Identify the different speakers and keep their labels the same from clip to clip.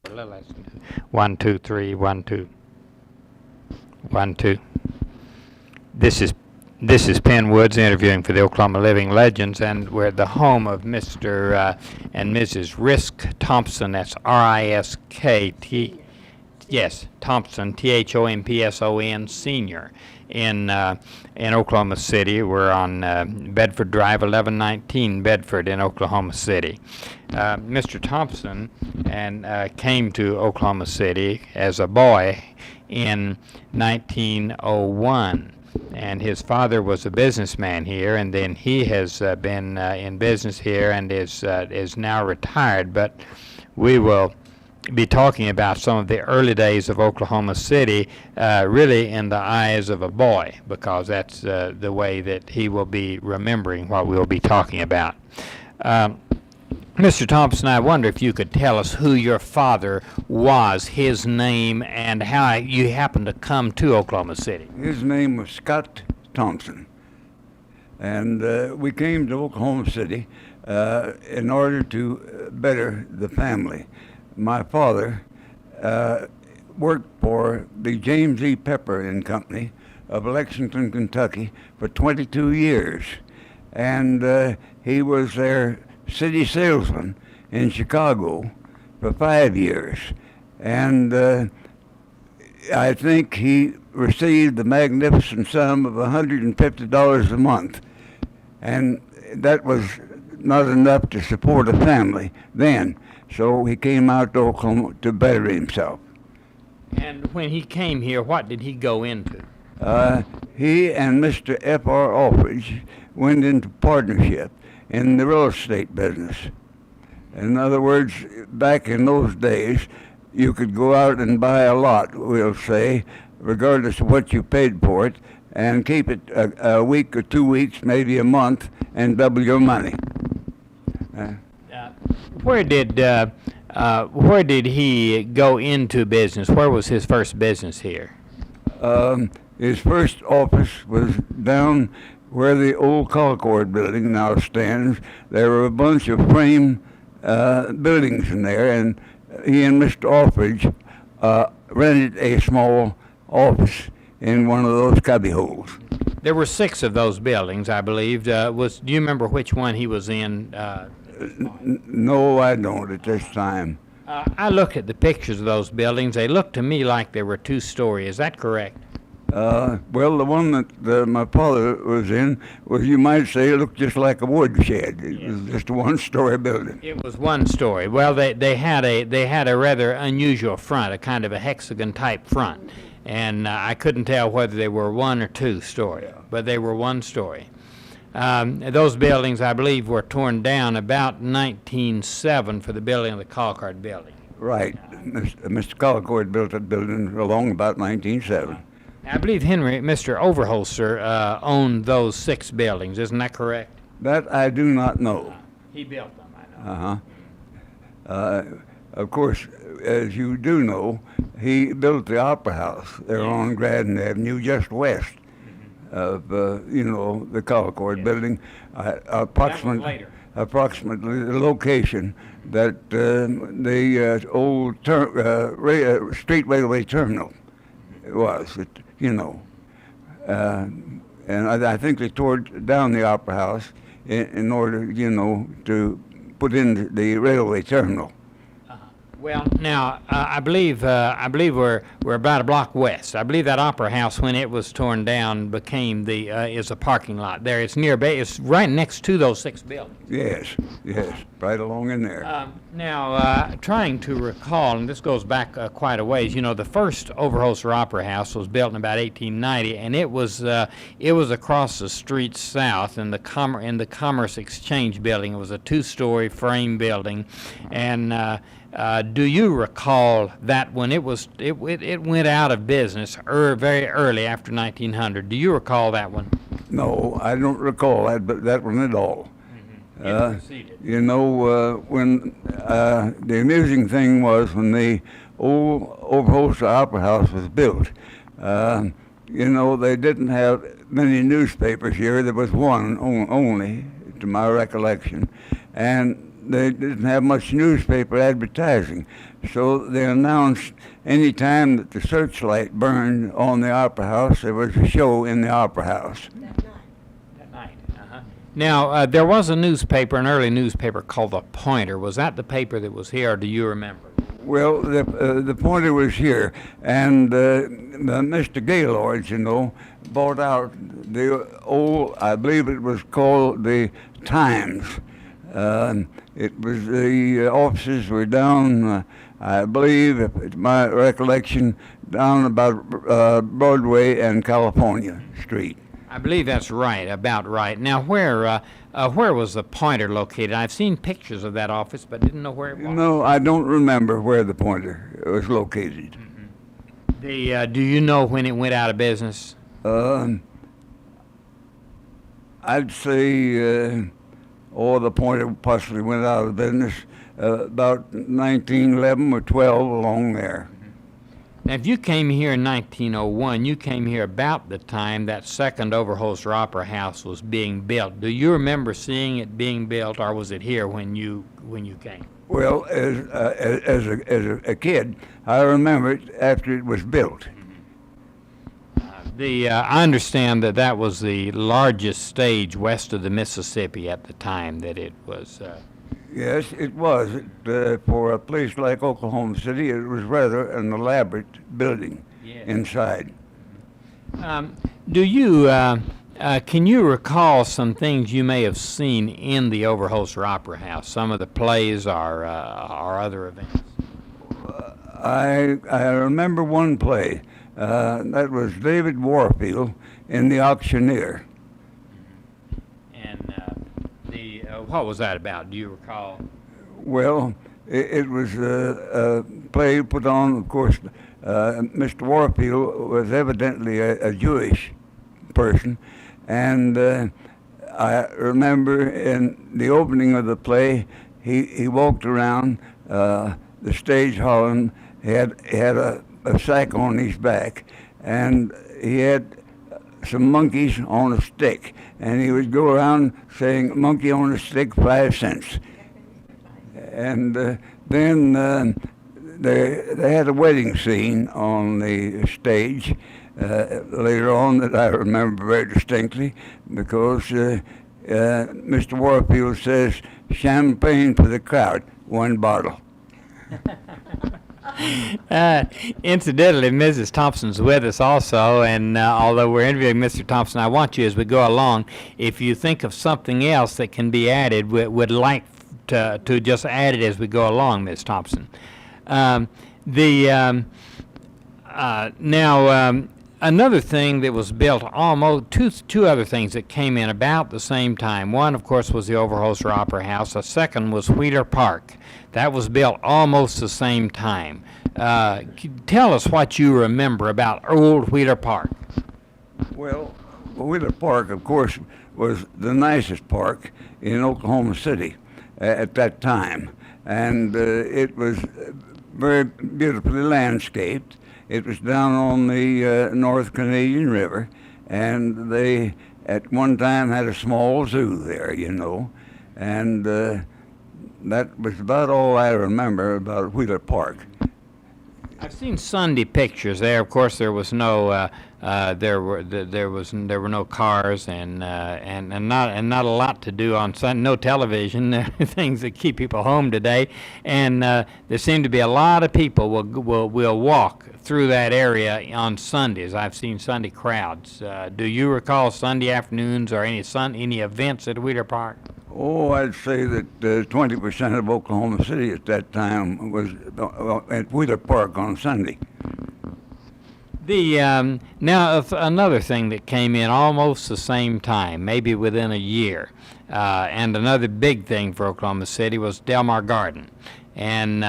Speaker 1: A little less. 1, 2, 3, 1, 2. 1, 2. This is Penn Woods interviewing for the Oklahoma Living Legends, and we're at the home of Mr. And Mrs. Risk Thompson. That's R-I-S-K-T. Yes, Thompson, Thompson, Senior, in Oklahoma City. We're on Bedford Drive, 1119 Bedford in Oklahoma City. Mr. Thompson came to Oklahoma City as a boy in 1901. And his father was a businessman here, and then he has been in business here and is now retired. But we will be talking about some of the early days of Oklahoma City, really in the eyes of a boy, because that's the way that he will be remembering what we'll be talking about. Mr. Thompson, I wonder if you could tell us who your father was, his name, and how you happened to come to Oklahoma City.
Speaker 2: His name was Scott Thompson, and we came to Oklahoma City in order to better the family. My father worked for the James E. Pepper and Company of Lexington, Kentucky for 22 years, and he was their city salesman in Chicago for 5 years, and I think he received the magnificent sum of $150 a month, and that was not enough to support a family then, so he came out to Oklahoma to better himself.
Speaker 1: And when he came here, what did he go into?
Speaker 2: He and Mr. F.R. Aldridge went into partnership in the real estate business. In other words, back in those days, you could go out and buy a lot, we'll say, regardless of what you paid for it, and keep it a week or 2 weeks, maybe a month, and double your money.
Speaker 1: Where did he go into business? Where was his first business here?
Speaker 2: His first office was down where the old Colcord building now stands. There were a bunch of frame buildings in there, and he and Mr. Aldridge rented a small office in one of those cubbyholes.
Speaker 1: There were 6 of those buildings, I believe. Do you remember which one he was in?
Speaker 2: No, I don't at this time.
Speaker 1: I look at the pictures of those buildings. They look to me like they were 2-story. Is that correct?
Speaker 2: Well, the one that my father was in was, you might say, it looked just like a woodshed. It was just a 1-story building.
Speaker 1: It was 1-story. Well, they had a rather unusual front, a kind of a hexagon type front, and I couldn't tell whether they were 1 or 2-story, but they were 1-story. Those buildings, I believe, were torn down about 1907 for the building of the Colcord building.
Speaker 2: Right. Mr. Colcord built that building along about 1907.
Speaker 1: I believe Mr. Overholser owned those 6 buildings. Isn't that correct?
Speaker 2: That I do not know.
Speaker 1: He built them, I
Speaker 2: know. Of course, as you do know, he built the Opera House there on Graden Avenue, just west of the Colcord building, approximately the location that the old street railway terminal was. And I think they tore down the Opera House in order, to put in the railway terminal.
Speaker 1: Well, now I believe we're about a block west. I believe that Opera House, when it was torn down, became is a parking lot there. It's nearby. It's right next to those 6 buildings.
Speaker 2: Yes, right along in there.
Speaker 1: Now, trying to recall, and this goes back quite a ways. The first Overholser Opera House was built in about 1890, and it was across the street south in the Commerce Exchange building. It was a 2-story frame building, and do you recall that when it went out of business very early after 1900? Do you recall that one?
Speaker 2: No, I don't recall that one at all. When the amusing thing was when the old Overholser Opera House was built, they didn't have many newspapers here. There was one only, to my recollection, and they didn't have much newspaper advertising. So they announced any time that the searchlight burned on the Opera House, there was a show in the Opera House.
Speaker 1: That night. Now, there was a newspaper, an early newspaper called The Pointer. Was that the paper that was here, or do you remember?
Speaker 2: Well, the Pointer was here, and Mr. Gaylord, you know, bought out the old, I believe it was called the Times. It was the offices were down, I believe, if it's my recollection, down about Broadway and California Street.
Speaker 1: I believe that's right, about right. Now, where was the Pointer located? I've seen pictures of that office, but didn't know where it was.
Speaker 2: No, I don't remember where the Pointer was located.
Speaker 1: Do you know when it went out of business?
Speaker 2: I'd say, the Pointer possibly went out of business about 1911 or 12 along there.
Speaker 1: Now, if you came here in 1901, you came here about the time that second Overholser Opera House was being built. Do you remember seeing it being built, or was it here when you came?
Speaker 2: Well, as a kid, I remember it after it was built.
Speaker 1: I understand that was the largest stage west of the Mississippi at the time that it was.
Speaker 2: Yes, it was. For a place like Oklahoma City, it was rather an elaborate building inside.
Speaker 1: Do you can you recall some things you may have seen in the Overholser Opera House? Some of the plays or other events.
Speaker 2: I remember one play. That was David Warfield in The Auctioneer.
Speaker 1: And what was that about? Do you recall?
Speaker 2: Well, it was a play put on, of course. Mr. Warfield was evidently a Jewish person, and I remember in the opening of the play, he walked around the stage hollering. He had a sack on his back, and he had some monkeys on a stick, and he would go around saying, "Monkey on a stick, 5 cents." And then they had a wedding scene on the stage later on that I remember very distinctly, because Mr. Warfield says, "Champagne for the crowd, 1 bottle."
Speaker 1: Incidentally, Mrs. Thompson's with us also, and although we're interviewing Mr. Thompson, I want you, as we go along, if you think of something else that can be added, would like to just add it as we go along, Ms. Thompson. Another thing that was built, almost two other things that came in about the same time. One, of course, was the Overholser Opera House. A second was Wheeler Park. That was built almost the same time. Tell us what you remember about old Wheeler Park.
Speaker 2: Well, Wheeler Park, of course, was the nicest park in Oklahoma City at that time. And it was very beautifully landscaped. It was down on the North Canadian River, and they at one time had a small zoo there, you know, and that was about all I remember about Wheeler Park.
Speaker 1: I've seen Sunday pictures there. Of course, there was no there were no cars and not a lot to do on Sunday. No television, things that keep people home today. And there seem to be a lot of people will walk through that area on Sundays. I've seen Sunday crowds. Do you recall Sunday afternoons or any events at Wheeler Park?
Speaker 2: Oh, I'd say that 20% of Oklahoma City at that time was at Wheeler Park on Sunday.
Speaker 1: Now, another thing that came in almost the same time, maybe within a year, and another big thing for Oklahoma City was Delmar Garden. And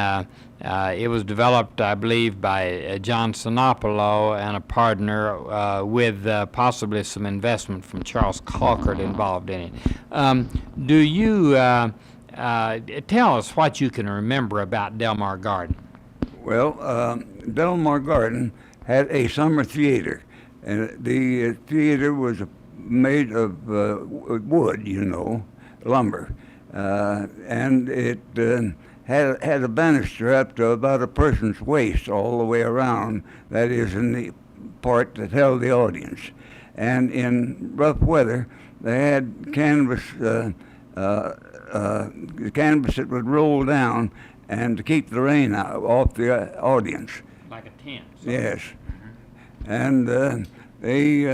Speaker 1: it was developed, I believe, by John Sinopolo and a partner with possibly some investment from Charles Colcord involved in it. Do you tell us what you can remember about Delmar Garden?
Speaker 2: Well, Delmar Garden had a summer theater, and the theater was made of wood, you know, lumber, and it had a banister up to about a person's waist all the way around, that is, in the part that held the audience. And in rough weather, they had canvas, canvas that would roll down and to keep the rain out, off the audience.
Speaker 1: Like a tent.
Speaker 2: Yes. And they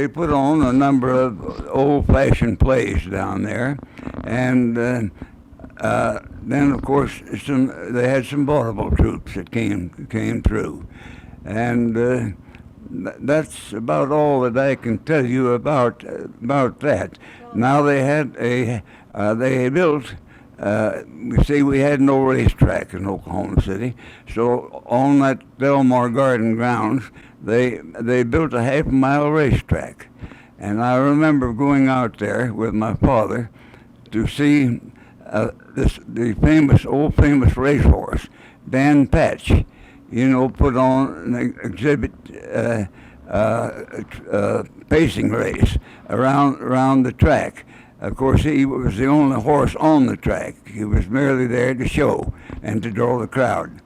Speaker 2: put on a number of old-fashioned plays down there, and then of course they had some vaudeville troops that came through, and that's about all that I can tell you about that. Now they built. You see, we had no racetrack in Oklahoma City, so on that Delmar Garden grounds, they built a half-mile racetrack. And I remember going out there with my father to see the famous racehorse, Dan Patch, put on an exhibit pacing race around the track. Of course, he was the only horse on the track. He was merely there to show and to draw the crowd.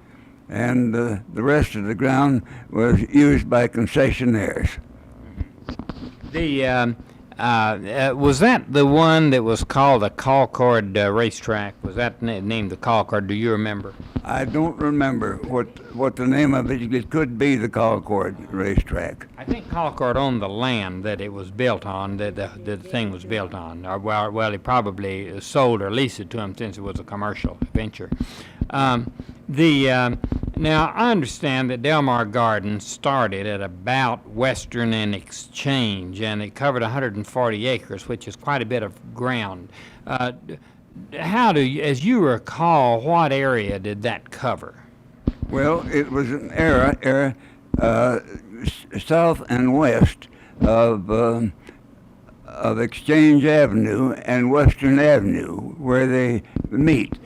Speaker 2: And the rest of the ground was used by concessionaires.
Speaker 1: Was that the one that was called the Concord racetrack? Was that named the Concord? Do you remember?
Speaker 2: I don't remember what the name of it. It could be the Concord racetrack.
Speaker 1: I think Concord owned the land that it was built on, that the thing was built on. Or, well, he probably sold or leased it to him since it was a commercial venture. Now, I understand that Delmar Gardens started at about Western and Exchange, and it covered 140 acres, which is quite a bit of ground. As you recall, what area did that cover?
Speaker 2: Well, it was an area south and west of Exchange Avenue and Western Avenue, where they meet.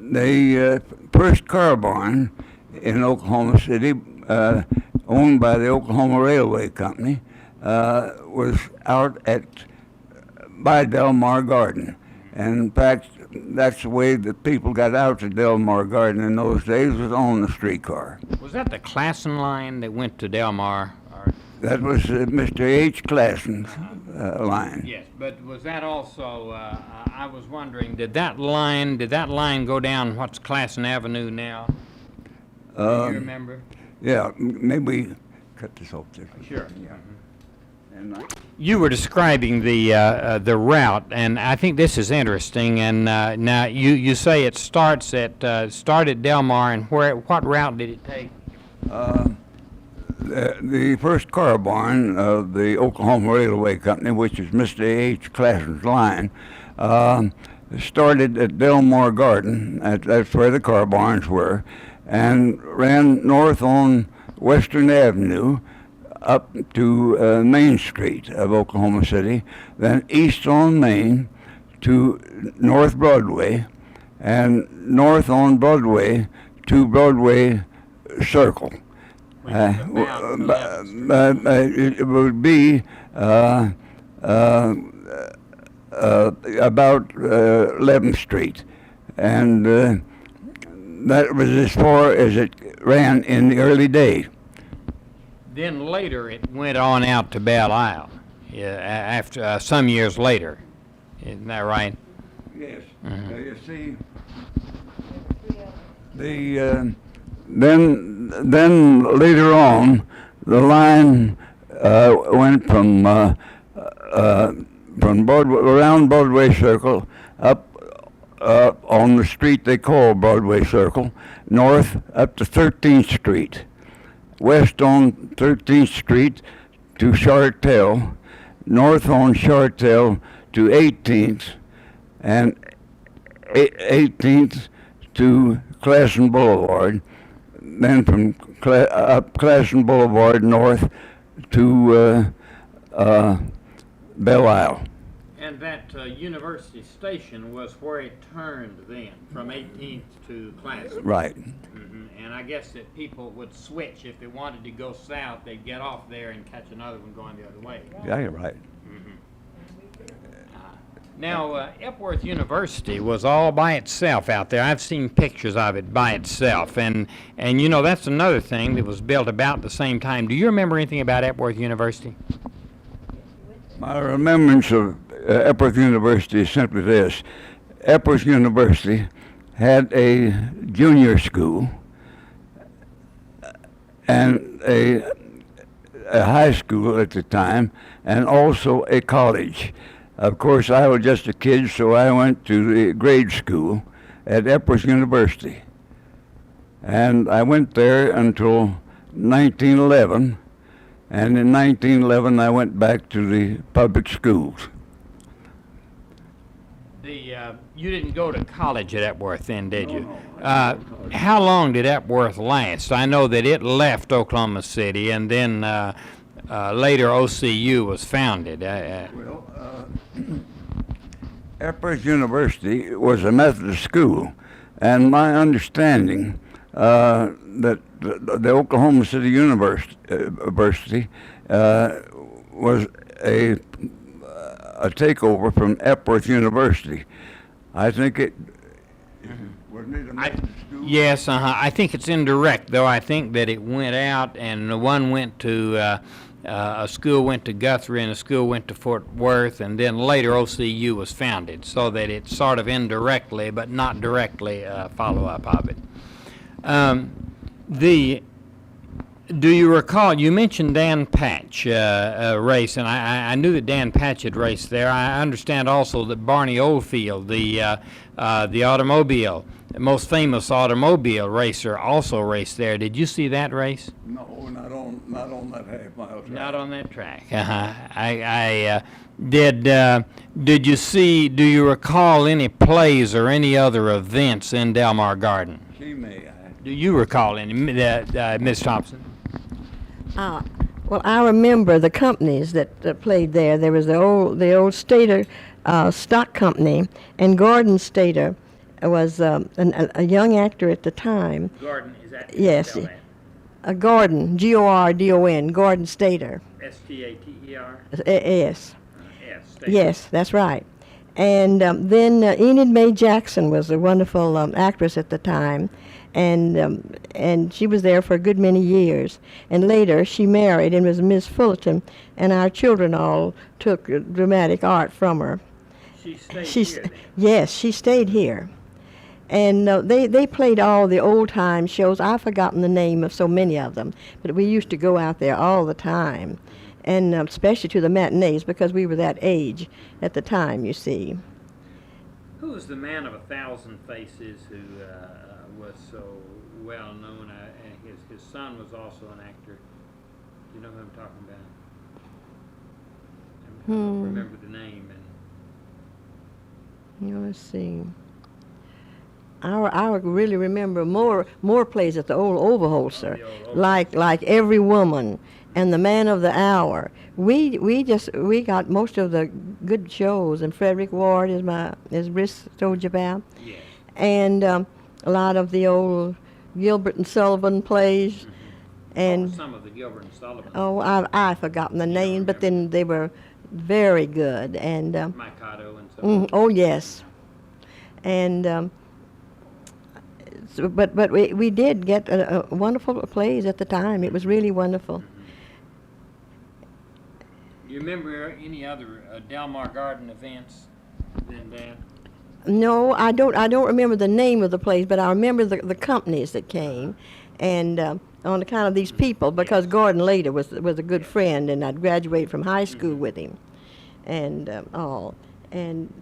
Speaker 2: The first car barn in Oklahoma City, owned by the Oklahoma Railway Company, was out by Delmar Garden. And in fact, that's the way that people got out to Delmar Garden in those days, was on the streetcar.
Speaker 1: Was that the Klassen line that went to Delmar?
Speaker 2: That was Mr. H. Klassen's line.
Speaker 1: Yes, but was that also, I was wondering, did that line go down what's Klassen Avenue now? Do you remember?
Speaker 2: Yeah, maybe cut this off there.
Speaker 1: Sure.
Speaker 2: Yeah. And
Speaker 1: you were describing the route, and I think this is interesting. And now you say it started at Delmar, and what route did it take?
Speaker 2: The first car barn of the Oklahoma Railway Company, which is Mr. H. Klassen's line, started at Delmar Garden. That's where the car barns were, and ran north on Western Avenue up to Main Street of Oklahoma City, then east on Main to North Broadway, and north on Broadway to Broadway Circle. It would be about 11th Street, and that was as far as it ran in the early day.
Speaker 1: Then later it went on out to Belle Isle, after some years later. Isn't that right?
Speaker 2: Yes. You see, then later on, the line went from Broadway, around Broadway Circle up on the street they call Broadway Circle, north up to 13th Street, west on 13th Street to Chartel, north on Chartel to 18th, and 18th to Klassen Boulevard, then from up Klassen Boulevard north to Belle Isle.
Speaker 1: And that University Station was where it turned then, from 18th to Klassen.
Speaker 2: Right.
Speaker 1: Mm-hmm. And I guess that people would switch. If they wanted to go south, they'd get off there and catch another one going the other way.
Speaker 2: Yeah, you're right.
Speaker 1: Mm-hmm. Now, Epworth University was all by itself out there. I've seen pictures of it by itself, and you know, that's another thing that was built about the same time. Do you remember anything about Epworth University?
Speaker 2: My remembrance of Epworth University is simply this. Epworth University had a junior school and a high school at the time, and also a college. Of course, I was just a kid, so I went to the grade school at Epworth University. And I went there until 1911, and in 1911 I went back to the public schools.
Speaker 1: You didn't go to college at Epworth then, did you? How long did Epworth last? I know that it left Oklahoma City, and then later OCU was founded.
Speaker 2: Epworth University was a Methodist school, and my understanding that the Oklahoma City University was a takeover from Epworth University. I think it wasn't it a Methodist school?
Speaker 1: Yes, I think it's indirect, though. I think that it went out, and one went to a school went to Guthrie, and a school went to Fort Worth, and then later OCU was founded, so that it's sort of indirectly, but not directly, a follow-up of it. Do you recall, you mentioned Dan Patch race, and I knew that Dan Patch had raced there. I understand also that Barney Oldfield, the automobile, the most famous automobile racer, also raced there. Did you see that race?
Speaker 2: No, not on that half-mile track.
Speaker 1: Not on that track. Did you see, do you recall any plays or any other events in Delmar Garden?
Speaker 2: She may.
Speaker 1: Do you recall any, Ms. Thompson?
Speaker 3: Well, I remember the companies that played there. There was the old Stater stock company, and Gordon Stater was a young actor at the time.
Speaker 1: Gordon, is that?
Speaker 3: Yes, Gordon, Gordon, Gordon Stater.
Speaker 1: Stater?
Speaker 3: Yes.
Speaker 1: Stater.
Speaker 3: Yes, that's right. And then Enid Mae Jackson was a wonderful actress at the time, and she was there for a good many years. And later she married and was Miss Fullerton, and our children all took dramatic art from her.
Speaker 1: She stayed here then?
Speaker 3: Yes, she stayed here. And they played all the old-time shows. I've forgotten the name of so many of them, but we used to go out there all the time, and especially to the matinees, because we were that age at the time, you see.
Speaker 1: Who was the man of 1,000 faces who was so well known? His son was also an actor. Do you know who I'm talking about? I don't remember the name.
Speaker 3: Let's see. I really remember more plays at the old Overholser, like Every Woman and The Man of the Hour. We got most of the good shows, and Frederick Ward as Briss told you about.
Speaker 1: Yes.
Speaker 3: And a lot of the old Gilbert and Sullivan plays.
Speaker 1: Mm-hmm.
Speaker 3: And
Speaker 1: some of the Gilbert and Sullivan.
Speaker 3: oh, I've forgotten the name, but then they were very good. And
Speaker 1: Mikado and so
Speaker 3: oh yes, and but we did get wonderful plays at the time. It was really wonderful.
Speaker 1: Do you remember any other Delmar Garden events than that?
Speaker 3: No, I don't remember the name of the plays, but I remember the companies that came, and on account of these people, because Gordon later was a good friend, and I'd graduated from high school with him, and all. And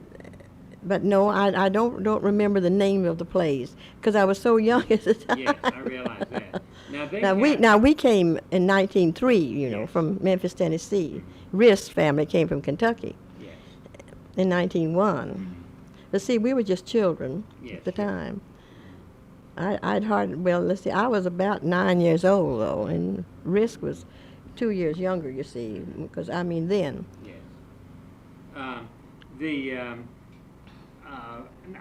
Speaker 3: but no, I don't remember the name of the plays because I was so young at the time.
Speaker 1: Yes, I realize that.
Speaker 3: Now we came in 1903, you know, from Memphis, Tennessee. Riss family came from Kentucky in 1901. But see, we were just children at the time. Let's see, I was about 9 years old though, and Riss was 2 years younger, you see, because I mean then.
Speaker 1: Yes.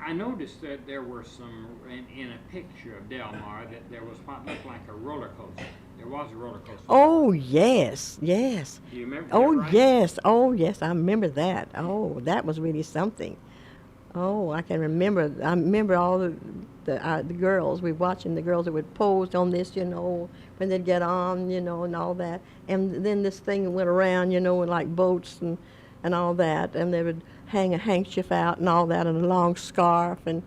Speaker 1: I noticed that there were some, in a picture of Delmar, that there was what looked like a roller coaster. There was a roller coaster.
Speaker 3: Oh, yes, yes.
Speaker 1: Do you remember
Speaker 3: Oh,
Speaker 1: that, right?
Speaker 3: yes, oh, yes, I remember that. Oh, that was really something. Oh, I can remember. I remember all the girls. We watching the girls that would pose on this, when they'd get on, and all that. And then this thing went around, and like boats and all that. And they would hang a handkerchief out and all that, and a long scarf and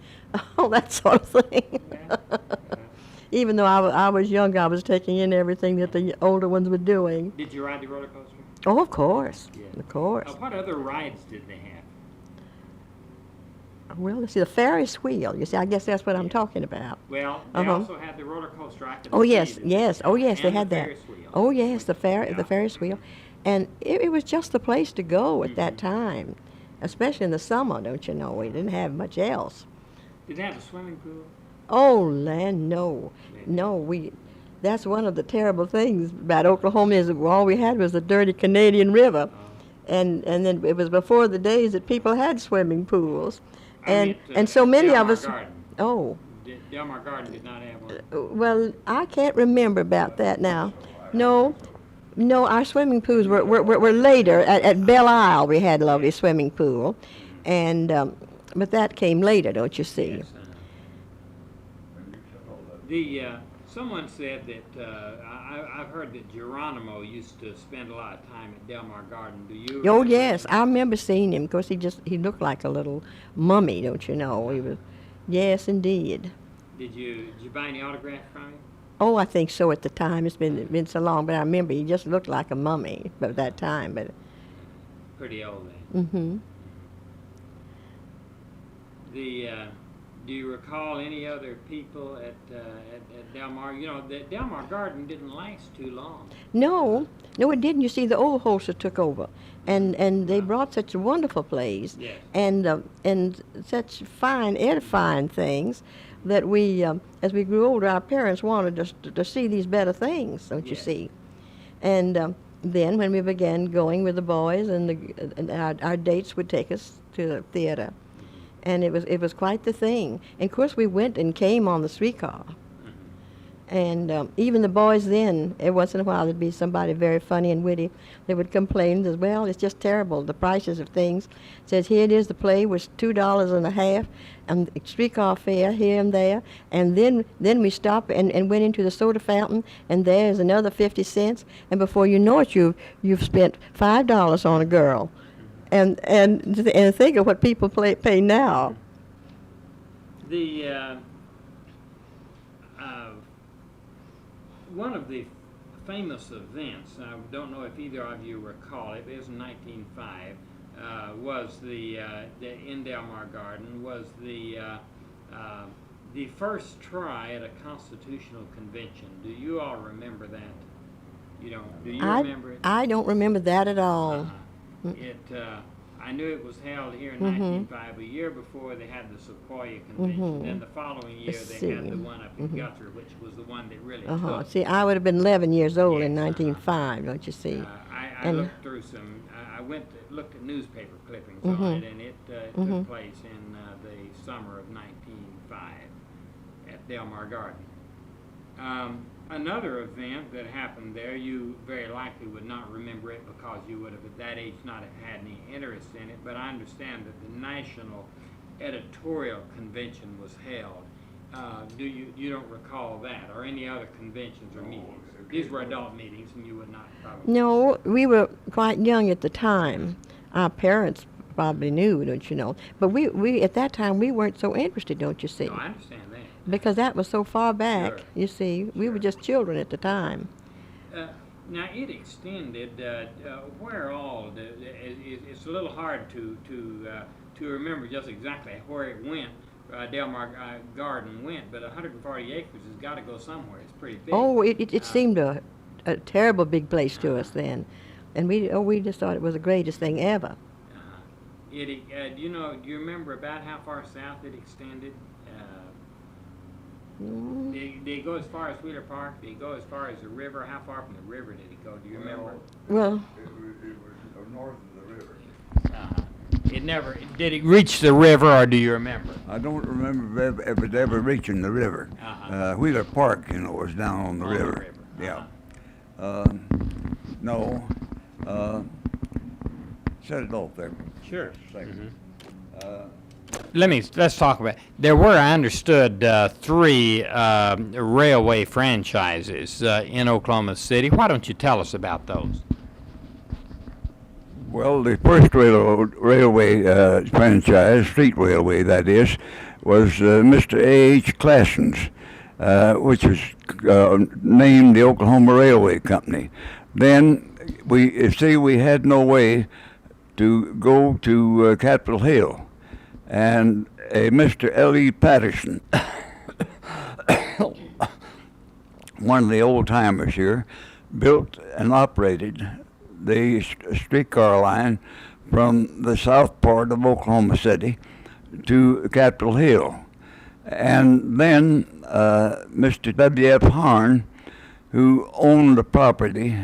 Speaker 3: all that sort of thing.
Speaker 1: Yeah.
Speaker 3: Even though I was younger, I was taking in everything that the older ones were doing.
Speaker 1: Did you ride the roller coaster?
Speaker 3: Oh, of course,
Speaker 1: Yeah.
Speaker 3: of course.
Speaker 1: What other rides did they have?
Speaker 3: Well, let's see, the Ferris wheel. You see, I guess that's what I'm talking about.
Speaker 1: Well, they
Speaker 3: Uh-huh.
Speaker 1: also had the roller coaster I could
Speaker 3: Oh
Speaker 1: see
Speaker 3: yes,
Speaker 1: that
Speaker 3: yes. Oh yes, they
Speaker 1: and
Speaker 3: had
Speaker 1: the
Speaker 3: that.
Speaker 1: Ferris wheel.
Speaker 3: Oh yes, the
Speaker 1: Yeah.
Speaker 3: Ferris wheel, and it was just the place to go at that
Speaker 1: Mhm.
Speaker 3: time, especially in the summer. Don't you know? We didn't have much else.
Speaker 1: Did they have a swimming pool?
Speaker 3: Oh land, no, no. That's one of the terrible things about Oklahoma is that all we had was the dirty Canadian River, and then it was before the days that people had swimming pools, and so many of us.
Speaker 1: Garden.
Speaker 3: Oh.
Speaker 1: Delmar Garden did not have one.
Speaker 3: Well, I can't remember about that now. No, our swimming pools were later. At Belle Isle, we had a lovely swimming pool, and but that came later, don't you see?
Speaker 1: Yes, someone said that I've heard that Geronimo used to spend a lot of time at Delmar Garden. Do you?
Speaker 3: Oh
Speaker 1: remember
Speaker 3: yes,
Speaker 1: that?
Speaker 3: I remember seeing him. Of course, he looked like a little mummy, don't you know? He was, yes, indeed.
Speaker 1: Did you buy any autographs from him?
Speaker 3: Oh, I think so at the time. It's been so long, but I remember he just looked like a mummy at that time. But
Speaker 1: Pretty old then.
Speaker 3: mm-hmm.
Speaker 1: Do you recall any other people at Delmar? You know, the Delmar Garden didn't last too long.
Speaker 3: No, it didn't. You see, the Overholser took over, and they brought such wonderful plays,
Speaker 1: Yes.
Speaker 3: and such edifying things that we, as we grew older, our parents wanted us to see these better things. Don't you
Speaker 1: Yes.
Speaker 3: see? And then when we began going with the boys, and our dates would take us to the theater, and it was quite the thing. And of course, we went and came on the streetcar. And even the boys then, every once in a while, there'd be somebody very funny and witty. They would complain as well. It's just terrible, the prices of things. It says, here it is, the play was $2.50, and the streetcar fare here and there. And then we stopped and went into the soda fountain, and there's another 50 cents. And before you know it, you've spent $5 on a girl. And think of what people pay now.
Speaker 1: One of the famous events, I don't know if either of you recall it, it was in 1905, was the in Delmar Garden, was the first try at a constitutional convention. Do you all remember that? You don't? Do you remember it?
Speaker 3: I don't remember that at all.
Speaker 1: I knew it was held here in
Speaker 3: Mhm.
Speaker 1: 1905. A year before they had the Sequoia Convention.
Speaker 3: Mhm.
Speaker 1: Then the following year
Speaker 3: Let's
Speaker 1: they had
Speaker 3: see.
Speaker 1: the one up in
Speaker 3: Mhm.
Speaker 1: Guthrie, which was the one that really took.
Speaker 3: See, I would have been 11 years old in
Speaker 1: Yes,
Speaker 3: 1905, don't you see?
Speaker 1: I
Speaker 3: And-
Speaker 1: looked through some. I looked at newspaper clippings
Speaker 3: Mhm.
Speaker 1: on it, and it
Speaker 3: Mhm.
Speaker 1: took place in the summer of 1905 at Delmar Garden. Another event that happened there, you very likely would not remember it because you would have at that age not have had any interest in it, but I understand that the National Editorial Convention was held. You don't recall that, or any other conventions or meetings? These were adult meetings, and you would not probably.
Speaker 3: No, we were quite young at the time. Our parents probably knew, don't you know? But we at that time, we weren't so interested, don't you see?
Speaker 1: No, I understand that.
Speaker 3: Because that was so far back,
Speaker 1: Sure.
Speaker 3: you see. We were just children at the time.
Speaker 1: Now it extended. Where all? It's a little hard to remember just exactly where it went. Delmar Garden went, but 140 acres has got to go somewhere. It's pretty big.
Speaker 3: Oh, it seemed a terrible big place to us then, and we just thought it was the greatest thing ever.
Speaker 1: Do you remember about how far south it extended? Did it go as far as Wheeler Park? Did it go as far as the river? How far from the river did it go? Do you remember?
Speaker 3: Well,
Speaker 2: It was north of the river.
Speaker 1: It never. Did it reach the river, or do you remember?
Speaker 2: I don't remember if it ever reaching the river.
Speaker 1: Uh-huh.
Speaker 2: Wheeler Park, was down on the
Speaker 1: On the
Speaker 2: river.
Speaker 1: river.
Speaker 2: Yeah.
Speaker 1: Uh-huh.
Speaker 2: No. Set it off there.
Speaker 1: Sure.
Speaker 2: Second.
Speaker 1: Let's talk about. There were, I understood, three railway franchises in Oklahoma City. Why don't you tell us about those?
Speaker 2: Well, the first railway franchise, street railway that is, was Mr. A.H. Classon's, which was named the Oklahoma Railway Company. Then we had no way to go to Capitol Hill, and a Mr. L.E. Patterson, one of the old timers here, built and operated the streetcar line from the south part of Oklahoma City to Capitol Hill. And then Mr. W.F. Harn, who owned the property,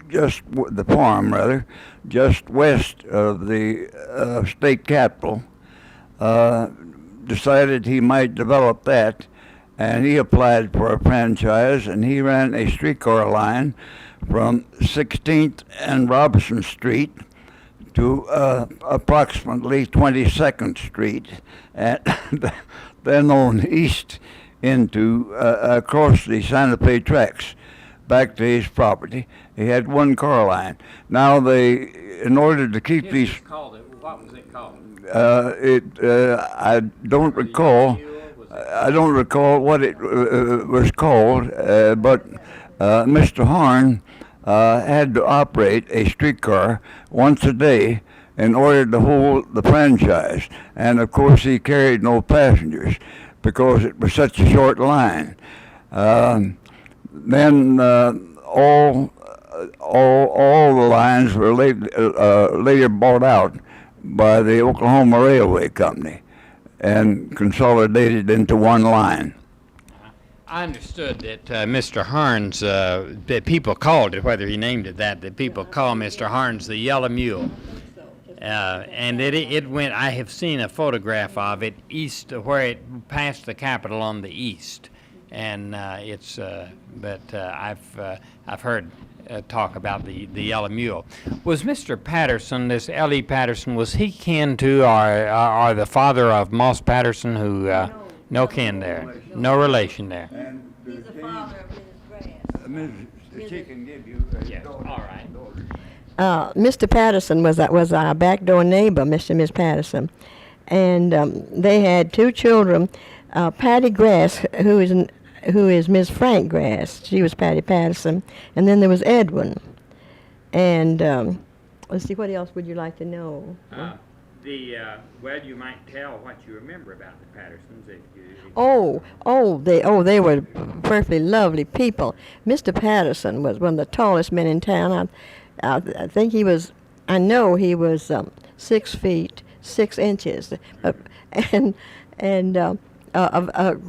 Speaker 2: the farm rather, just west of the state capitol, decided he might develop that, and he applied for a franchise, and he ran a streetcar line from 16th and Robinson Street to approximately 22nd Street, and then on east into across the Santa Fe tracks back to his property. He had one car line. Now in order to keep these,
Speaker 1: What was it called?
Speaker 2: I don't recall. I don't recall what it was called, but Mr. Harn had to operate a streetcar once a day in order to hold the franchise. And of course he carried no passengers because it was such a short line. Then all the lines were later bought out by the Oklahoma Railway Company and consolidated into one line.
Speaker 1: I understood that Mr. Harn's, that people called it, whether he named it that people call Mr. Harn's the Yellow Mule. And it went, I have seen a photograph of it east, where it passed the Capitol on the east. And but I've heard talk about the Yellow Mule. Was Mr. Patterson, this L.E. Patterson, was he kin to or the father of Moss Patterson, who, no kin there, no relation there?
Speaker 2: And
Speaker 3: He's the father of Mrs. Grass.
Speaker 2: she can give you
Speaker 1: Yes, all right.
Speaker 3: Mr. Patterson was our backdoor neighbor, Mr. and Miss Patterson, and they had two children. Patty Grass, who is Miss Frank Grass, she was Patty Patterson, and then there was Edwin. And let's see, what else would you like to know?
Speaker 1: Well, you might tell what you remember about the Pattersons if
Speaker 3: They were perfectly lovely people. Mr. Patterson was one of the tallest men in town. I think he was 6 feet 6 inches, and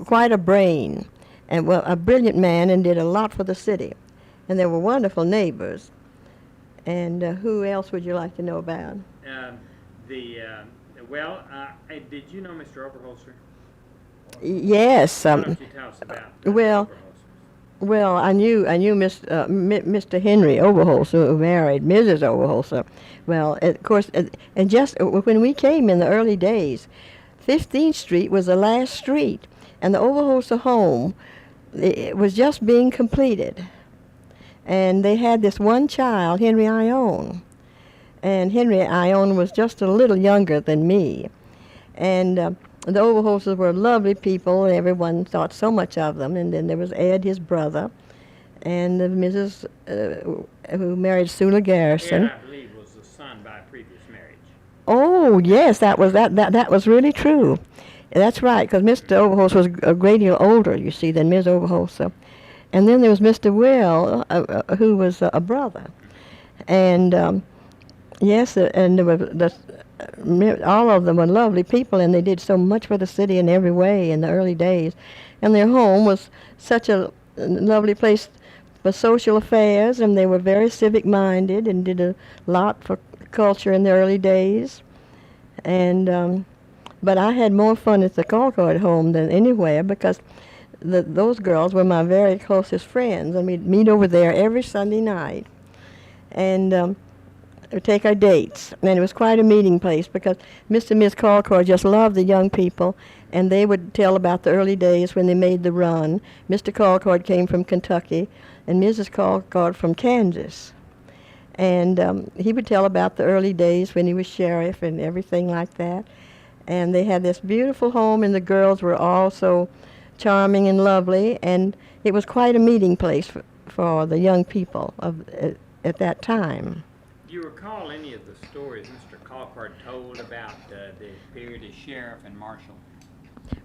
Speaker 3: quite a brain, and a brilliant man, and did a lot for the city. And they were wonderful neighbors. And who else would you like to know about?
Speaker 1: Did you know Mr. Overholser?
Speaker 3: Yes.
Speaker 1: Why don't you tell us about
Speaker 3: Well,
Speaker 1: Overholser?
Speaker 3: Well, I knew Mr. Henry Overholser, who married Mrs. Overholser. Well, of course, and just when we came in the early days, 15th Street was the last street, and the Overholser home, it was just being completed. And they had this one child, Henry Ione. And Henry Ione was just a little younger than me. And the Overholsers were lovely people, and everyone thought so much of them. And then there was Ed, his brother, and Mrs. Who married Sula Garrison.
Speaker 1: Ed, I believe, was the son by a previous marriage.
Speaker 3: Oh, yes, that was really true. That's right, because Mr. Overholser was a great deal older, you see, than Ms. Overholser. And then there was Mr. Will, who was a brother. And yes, and there were all of them were lovely people, and they did so much for the city in every way in the early days. And their home was such a lovely place for social affairs, and they were very civic-minded and did a lot for culture in the early days. And but I had more fun at the Concord home than anywhere, because those girls were my very closest friends, and we'd meet over there every Sunday night, and we'd take our dates. And it was quite a meeting place because Mr. and Miss Colcord just loved the young people, and they would tell about the early days when they made the run. Mr. Colcord came from Kentucky, and Mrs. Colcord from Kansas. And he would tell about the early days when he was sheriff and everything like that. And they had this beautiful home, and the girls were all so charming and lovely, and it was quite a meeting place for the young people at that time.
Speaker 1: Do you recall any of the stories Mr. Colcord told about the period as sheriff and marshal?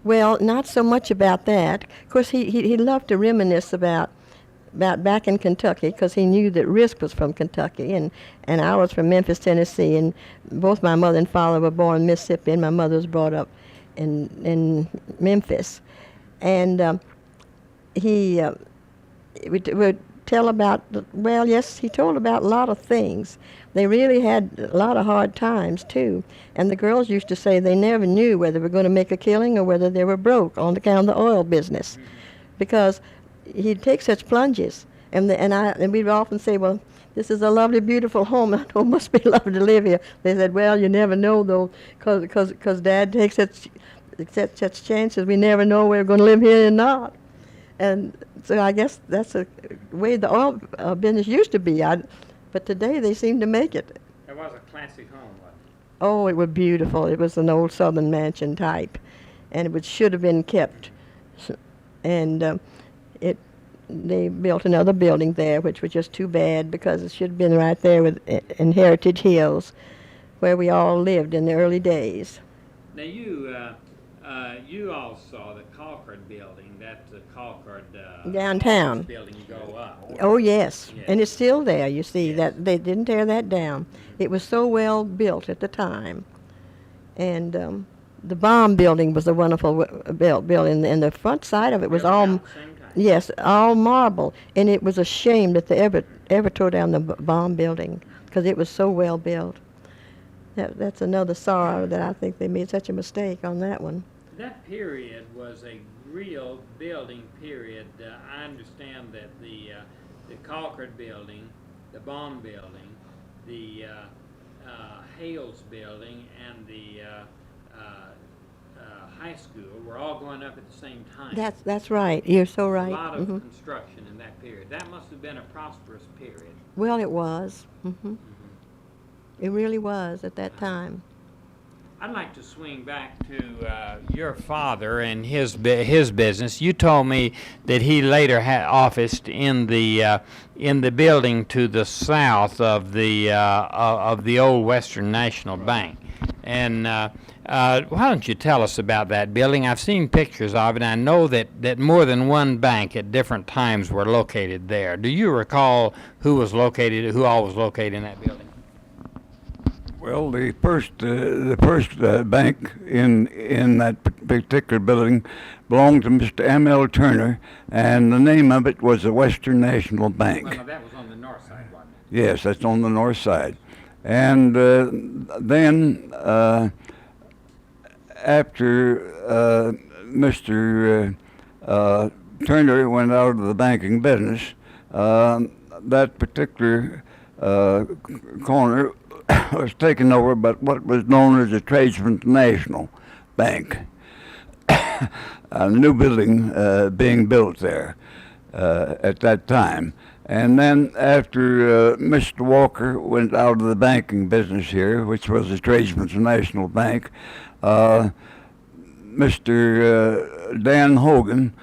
Speaker 3: Well, not so much about that. Of course, he loved to reminisce about back in Kentucky, because he knew that Risk was from Kentucky, and I was from Memphis, Tennessee, and both my mother and father were born in Mississippi, and my mother was brought up in Memphis. And he would tell about, well, yes, he told about a lot of things. They really had a lot of hard times, too. And the girls used to say they never knew whether they were going to make a killing or whether they were broke on account of the oil business. Because he'd take such plunges. And we'd often say, well, this is a lovely, beautiful home. I know it must be lovely to live here. They said, well, you never know, though, because Dad takes such chances. We never know we're going to live here or not. And so I guess that's the way the oil business used to be. But today they seem to make it.
Speaker 1: It was a classic home, wasn't it?
Speaker 3: Oh, it was beautiful. It was an old Southern mansion type, and it should have been kept. And they built another building there, which was just too bad because it should have been right there in Heritage Hills, where we all lived in the early days.
Speaker 1: Now you all saw the Colcord building. That's the Colcord
Speaker 3: downtown
Speaker 1: building you go up.
Speaker 3: Oh, yes.
Speaker 1: Yes.
Speaker 3: And it's still there, you see.
Speaker 1: Yes.
Speaker 3: That they didn't tear that down. It was so well built at the time. And the Bomb building was a wonderful building, and the front side of it was
Speaker 1: Built
Speaker 3: all,
Speaker 1: about the same time.
Speaker 3: yes, all marble. And it was a shame that they ever tore down the Bomb building, because it was so well built. That's another sorrow that I think they made such a mistake on that one.
Speaker 1: That period was a real building period. I understand that the Colcord building, the Baum building, the Hales building, and the high school were all going up at the same time.
Speaker 3: That's right. You're so right.
Speaker 1: A lot of
Speaker 3: Mhm.
Speaker 1: construction in that period. That must have been a prosperous period.
Speaker 3: Well, it was. It really was at that time.
Speaker 1: I'd like to swing back to your father and his business. You told me that he later had officed in the building to the south of the old Western National Bank. And why don't you tell us about that building? I've seen pictures of it. I know that more than one bank at different times were located there. Do you recall who all was located in that building?
Speaker 2: Well, the first bank in that particular building belonged to Mr. M.L. Turner, and the name of it was the Western National Bank.
Speaker 1: Well, no, that was on the north side, wasn't it?
Speaker 2: Yes, that's on the north side. And then after Mr. Turner went out of the banking business, that particular corner was taken over by what was known as the Tradesman's National Bank. A new building being built there at that time. And then after Mr. Walker went out of the banking business here, which was the Tradesman's National Bank, Mr. Dan Hogan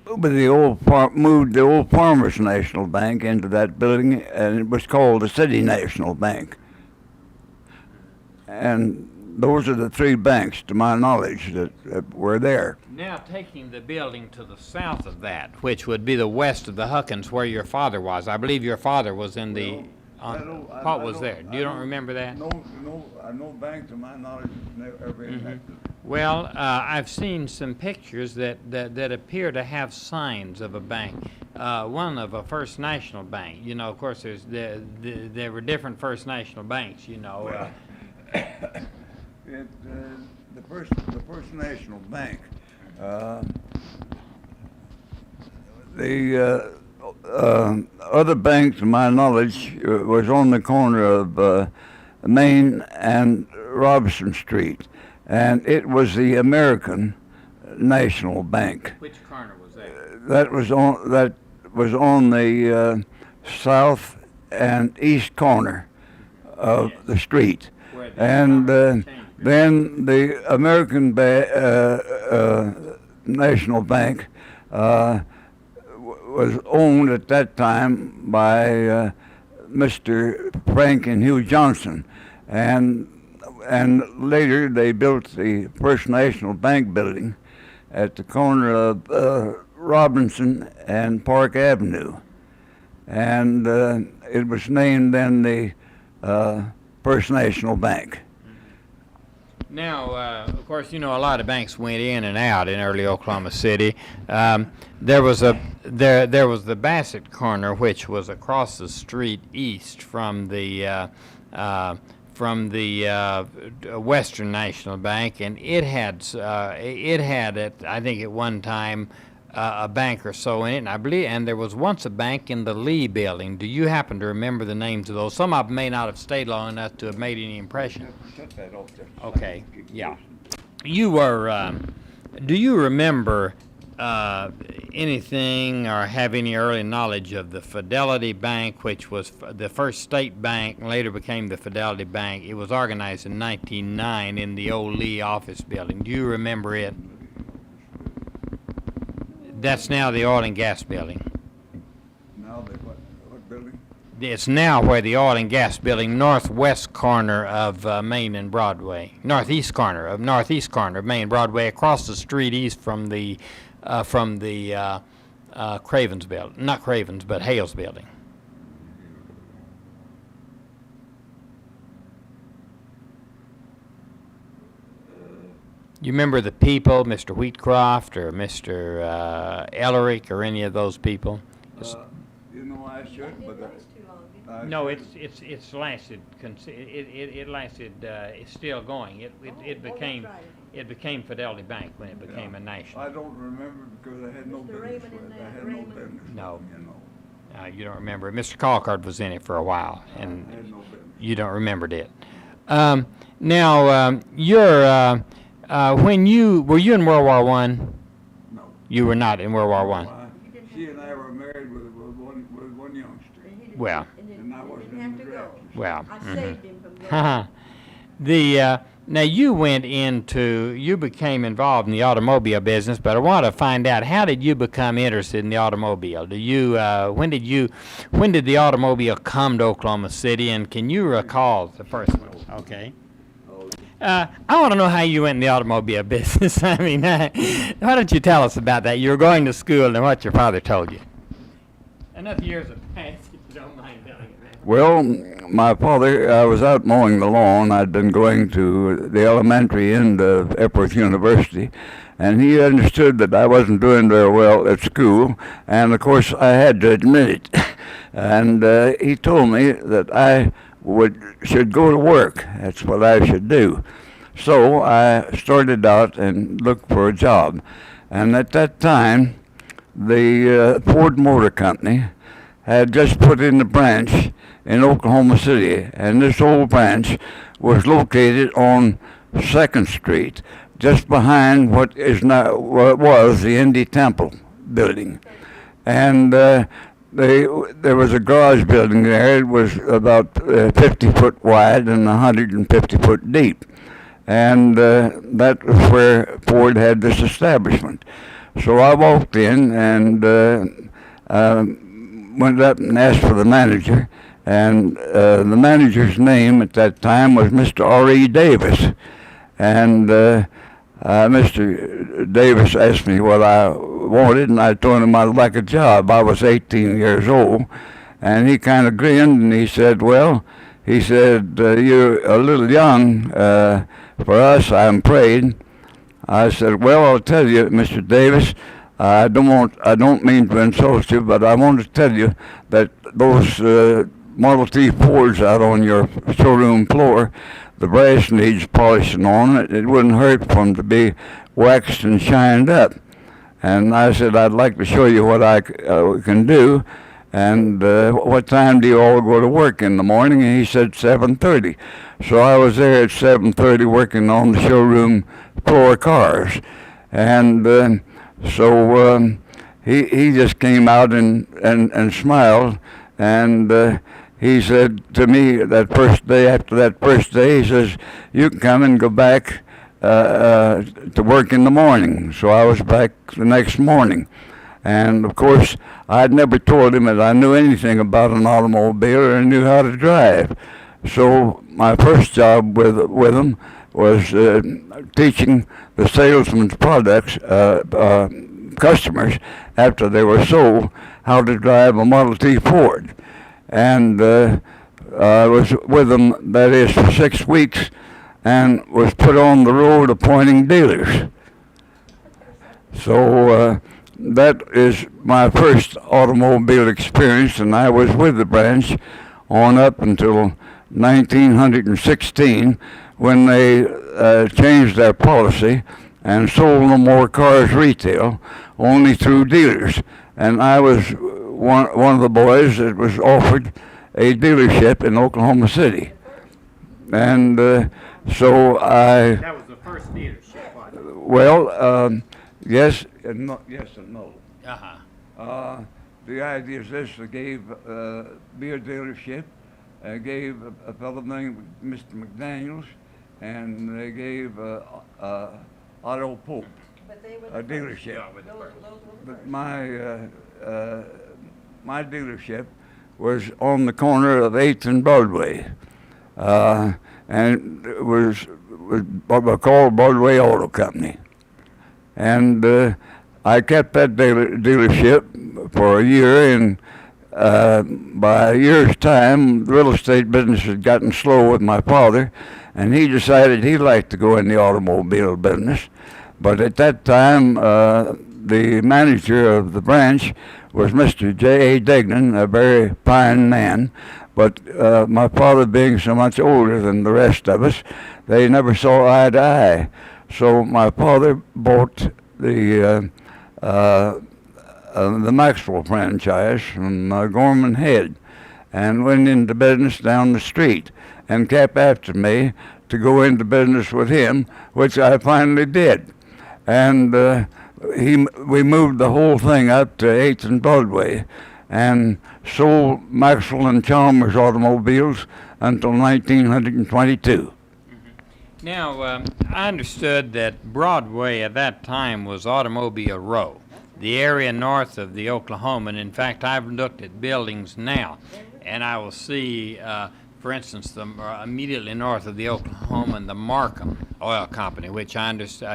Speaker 2: moved the old Farmers National Bank into that building, and it was called the City National Bank. And those are the three banks, to my knowledge, that were there.
Speaker 1: Now, taking the building to the south of that, which would be the west of the Huckins, where your father was. I believe your father was in the. What was there? You don't remember that?
Speaker 2: No bank, to my knowledge, has ever been that.
Speaker 1: Well, I've seen some pictures that appear to have signs of a bank. One of a First National Bank. You know, of course, there were different First National Banks. You know.
Speaker 2: The First National Bank The other bank, to my knowledge, was on the corner of Main and Robinson Street, and it was the American National Bank.
Speaker 1: Which corner was that?
Speaker 2: That was on the south and east corner of the street, and then the American National Bank was owned at that time by Mr. Frank and Hugh Johnson, and later they built the First National Bank building at the corner of Robinson and Park Avenue, and it was named then the First National Bank.
Speaker 1: Now, of course, you know, a lot of banks went in and out in early Oklahoma City. There was the Bassett corner, which was across the street east from the Western National Bank, and it had I think at one time a bank or so in it, and I believe, and there was once a bank in the Lee building. Do you happen to remember the names of those? Some of them may not have stayed long enough to have made any impression. Okay, yeah. You were, do you remember anything or have any early knowledge of the Fidelity Bank, which was the first state bank and later became the Fidelity Bank? It was organized in 1909 in the old Lee office building. Do you remember it? That's now the oil and gas building.
Speaker 2: Now what building?
Speaker 1: It's now where the oil and gas building, northwest corner of Main and Broadway, northeast corner of Main and Broadway, across the street east from the Cravens building, not Cravens, but Hales building. You remember the people, Mr. Wheatcroft or Mr. Ellerick or any of those people?
Speaker 2: You know, I should, but
Speaker 1: No, it's lasted. It lasted. It's still going. It became Fidelity Bank when it became a national.
Speaker 2: I don't remember because I had no business with it. I had no business.
Speaker 1: No.
Speaker 2: You know.
Speaker 1: You don't remember. Mr. Colcard was in it for a while, and
Speaker 2: I had no business.
Speaker 1: you don't remember it. Now, you're when were you in World War I?
Speaker 2: No.
Speaker 1: You were not in World War I.
Speaker 2: She and I were married with one youngster,
Speaker 1: Well,
Speaker 2: and I wasn't in the draft.
Speaker 1: well.
Speaker 3: I
Speaker 1: mhm.
Speaker 3: saved him from
Speaker 1: The now you became involved in the automobile business, but I want to find out, how did you become interested in the automobile? When did the automobile come to Oklahoma City, and can you recall the first one? Okay. I want to know how you went in the automobile business. I mean, why don't you tell us about that? You were going to school and what your father told you. Enough years have passed, if you don't mind telling me that.
Speaker 2: Well, my father, I was out mowing the lawn. I'd been going to the elementary end of Epworth University, and he understood that I wasn't doing very well at school, and of course I had to admit it. And he told me that I should go to work. That's what I should do. So I started out and looked for a job. And at that time, the Ford Motor Company had just put in a branch in Oklahoma City, and this old branch was located on 2nd Street, just behind what was the Indy Temple building. And there was a garage building there. It was about 50 foot wide and 150 foot deep. And that was where Ford had this establishment. So I walked in and went up and asked for the manager. And the manager's name at that time was Mr. R.E. Davis. And Mr. Davis asked me what I wanted, and I told him I'd like a job. I was 18 years old, and he kind of grinned, and he said, well, you're a little young for us, I'm afraid. I said, well, I'll tell you, Mr. Davis, I don't mean to insult you, but I want to tell you that those Model T Fords out on your showroom floor, the brass needs polishing on it. It wouldn't hurt for them to be waxed and shined up. And I said, I'd like to show you what I can do. And what time do you all go to work in the morning? And he said 7:30. So I was there at 7:30 working on the showroom floor cars. And he just came out and smiled. And he said to me that first day, after that first day, he says, you can come and go back to work in the morning. So I was back the next morning. And of course, I'd never told him that I knew anything about an automobile or knew how to drive. So my first job with him was teaching the salesman's products, customers, after they were sold, how to drive a Model T Ford. And I was with him, that is, for 6 weeks, and was put on the road appointing dealers. So that is my first automobile experience, and I was with the branch on up until 1916, when they changed their policy and sold no more cars retail, only through dealers. And I was one of the boys that was offered a dealership in Oklahoma City. And so I...
Speaker 1: That was the first dealership, wasn't it?
Speaker 2: Well, yes and no. Yes and no.
Speaker 1: Uh-huh.
Speaker 2: The idea is this: they gave beer dealership, gave a fellow named Mr. McDaniels, and they gave Otto Pope a dealership. But my dealership was on the corner of 8th and Broadway, and it was called Broadway Auto Company. And I kept that dealership for a year, and by a year's time, the real estate business had gotten slow with my father, and he decided he'd like to go in the automobile business. But at that time, the manager of the branch was Mr. J.A. Degnan, a very fine man. But my father being so much older than the rest of us, they never saw eye to eye. So my father bought the Maxwell franchise from Gorman Head and went into business down the street and kept after me to go into business with him, which I finally did. And we moved the whole thing up to 8th and Broadway and sold Maxwell and Chalmers automobiles until 1922.
Speaker 1: Now, I understood that Broadway at that time was Automobile Row, the area north of the Oklahoma. And in fact, I've looked at buildings now, and I will see, for instance, immediately north of the Oklahoma, the Markham Oil Company, which I understood.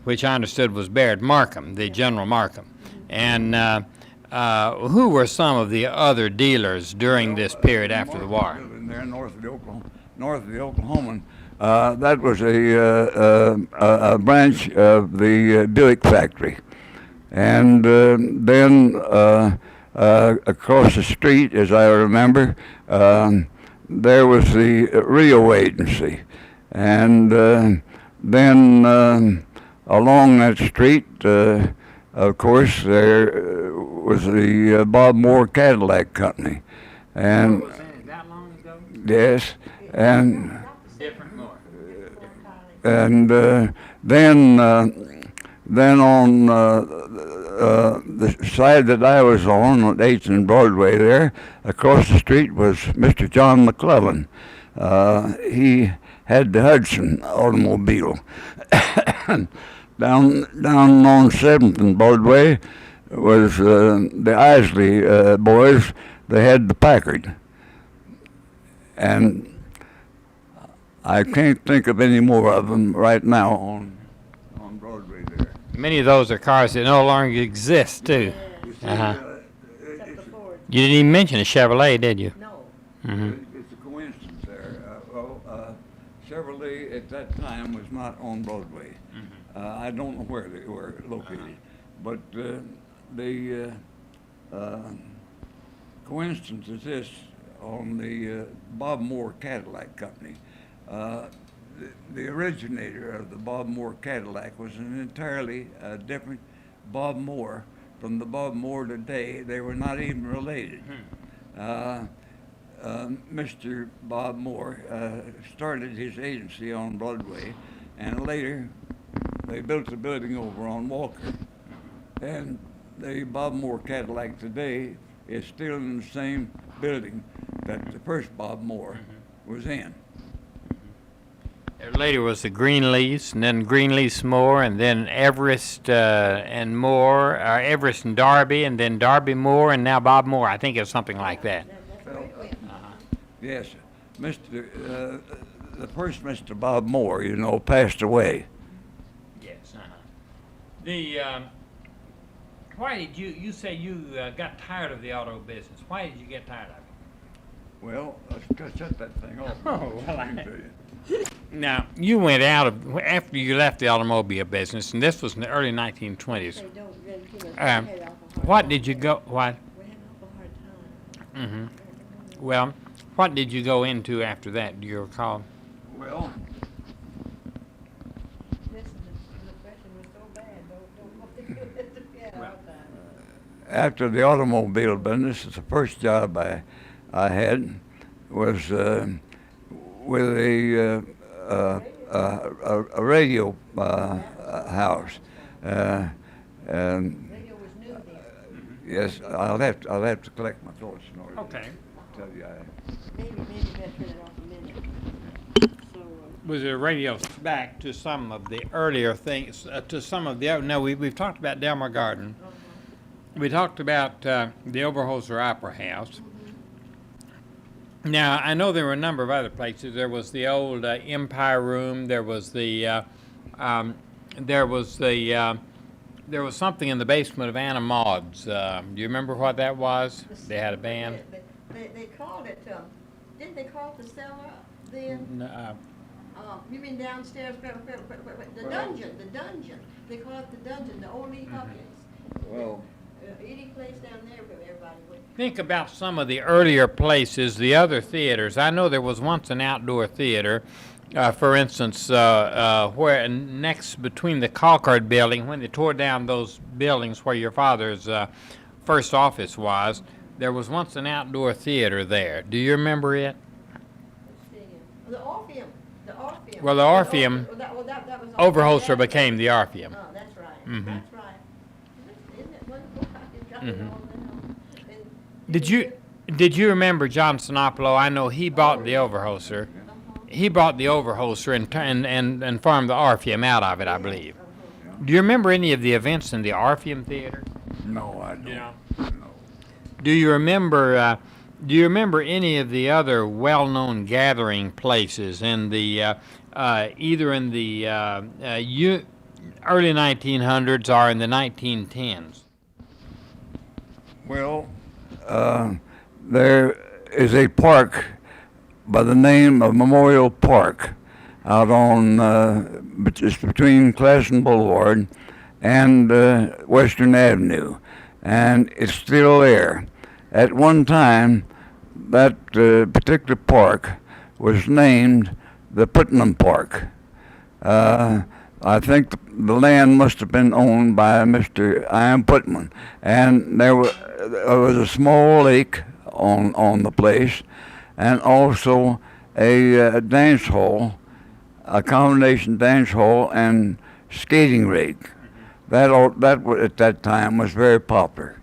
Speaker 1: Which I understood was Baird Markham, the General Markham, and who were some of the other dealers during this period after the war?
Speaker 2: There north of the Oklahoma, that was a branch of the Buick factory, and then across the street, as I remember, there was the Rio agency, and then along that street, of course, there was the Bob Moore Cadillac Company, and
Speaker 1: That long ago?
Speaker 2: yes, and
Speaker 1: Different more.
Speaker 2: and then on the side that I was on 8th and Broadway there, across the street was Mr. John McClellan. He had the Hudson automobile. down on 7th and Broadway was the Isley boys. They had the Packard. And I can't think of any more of them right now on Broadway there.
Speaker 1: Many of those are cars that no longer exist, too.
Speaker 2: You see,
Speaker 1: Uh-huh. You didn't even mention a Chevrolet, did you?
Speaker 3: No.
Speaker 2: It's a coincidence there. Chevrolet at that time was not on Broadway. I don't know where they were located, but the coincidence is this: on the Bob Moore Cadillac Company, the originator of the Bob Moore Cadillac was an entirely different Bob Moore from the Bob Moore today. They were not even related. Mr. Bob Moore started his agency on Broadway, and later they built a building over on Walker. And the Bob Moore Cadillac today is still in the same building that the first Bob Moore was in.
Speaker 1: Later was the Greenlease, and then Greenlease Moore, and then Everest and Moore, Everest and Darby, and then Darby Moore, and now Bob Moore. I think it's something like that.
Speaker 2: Yes, the first Mr. Bob Moore, you know, passed away.
Speaker 1: Yes. Why did you say you got tired of the auto business? Why did you get tired of it?
Speaker 2: Well, let's shut that thing off.
Speaker 1: Oh, well, Now, you went out of, after you left the automobile business, and this was in the early 1920s. What did you go, what?
Speaker 3: We had an awful hard time.
Speaker 1: Well, what did you go into after that, do you recall?
Speaker 2: Well,
Speaker 3: Listen, the depression was so bad, don't want to do it. Yeah, all the time.
Speaker 2: after the automobile business, the first job I had was with a radio house. And
Speaker 3: Radio was new then.
Speaker 2: yes, I'll have to collect my thoughts in order
Speaker 1: Okay.
Speaker 2: to tell you.
Speaker 3: Maybe better turn it off a minute. So,
Speaker 1: Was a radio back to some of the earlier things, to some of the, no, we've talked about Delmar Garden. We talked about the Overholser Opera House. Now, I know there were a number of other places. There was the old Empire Room. There was there was something in the basement of Anna Maud's. Do you remember what that was? They had a band.
Speaker 3: They called it, didn't they call it the cellar then? You mean downstairs, the dungeon. They call it the dungeon, the old Lee Hopkins.
Speaker 2: Well,
Speaker 3: Any place down there where everybody would.
Speaker 1: Think about some of the earlier places, the other theaters. I know there was once an outdoor theater, for instance, where next between the Colcard building, when they tore down those buildings where your father's first office was, there was once an outdoor theater there. Do you remember it?
Speaker 3: The Orpheum.
Speaker 1: Well, the Orpheum,
Speaker 3: That was
Speaker 1: Overholser became the Orpheum.
Speaker 3: Oh, that's right.
Speaker 1: Mhm.
Speaker 3: That's right. Isn't it wonderful how you got it all down? And
Speaker 1: Did you remember John Sinopolo? I know he bought the Overholser. He bought the Overholser and farmed the Orpheum out of it, I believe. Do you remember any of the events in the Orpheum Theater?
Speaker 2: no, I don't.
Speaker 1: Yeah.
Speaker 2: No.
Speaker 1: Do you remember any of the other well-known gathering places in the either in the early 1900s or in the 1910s?
Speaker 2: Well, there is a park by the name of Memorial Park out on just between Classen Boulevard and Western Avenue, and it's still there. At one time, that particular park was named the Putnam Park. I think the land must have been owned by Mr. I.M. Putnam, and there was a small lake on the place, and also a dance hall, a combination dance hall and skating rink. That at that time was very popular.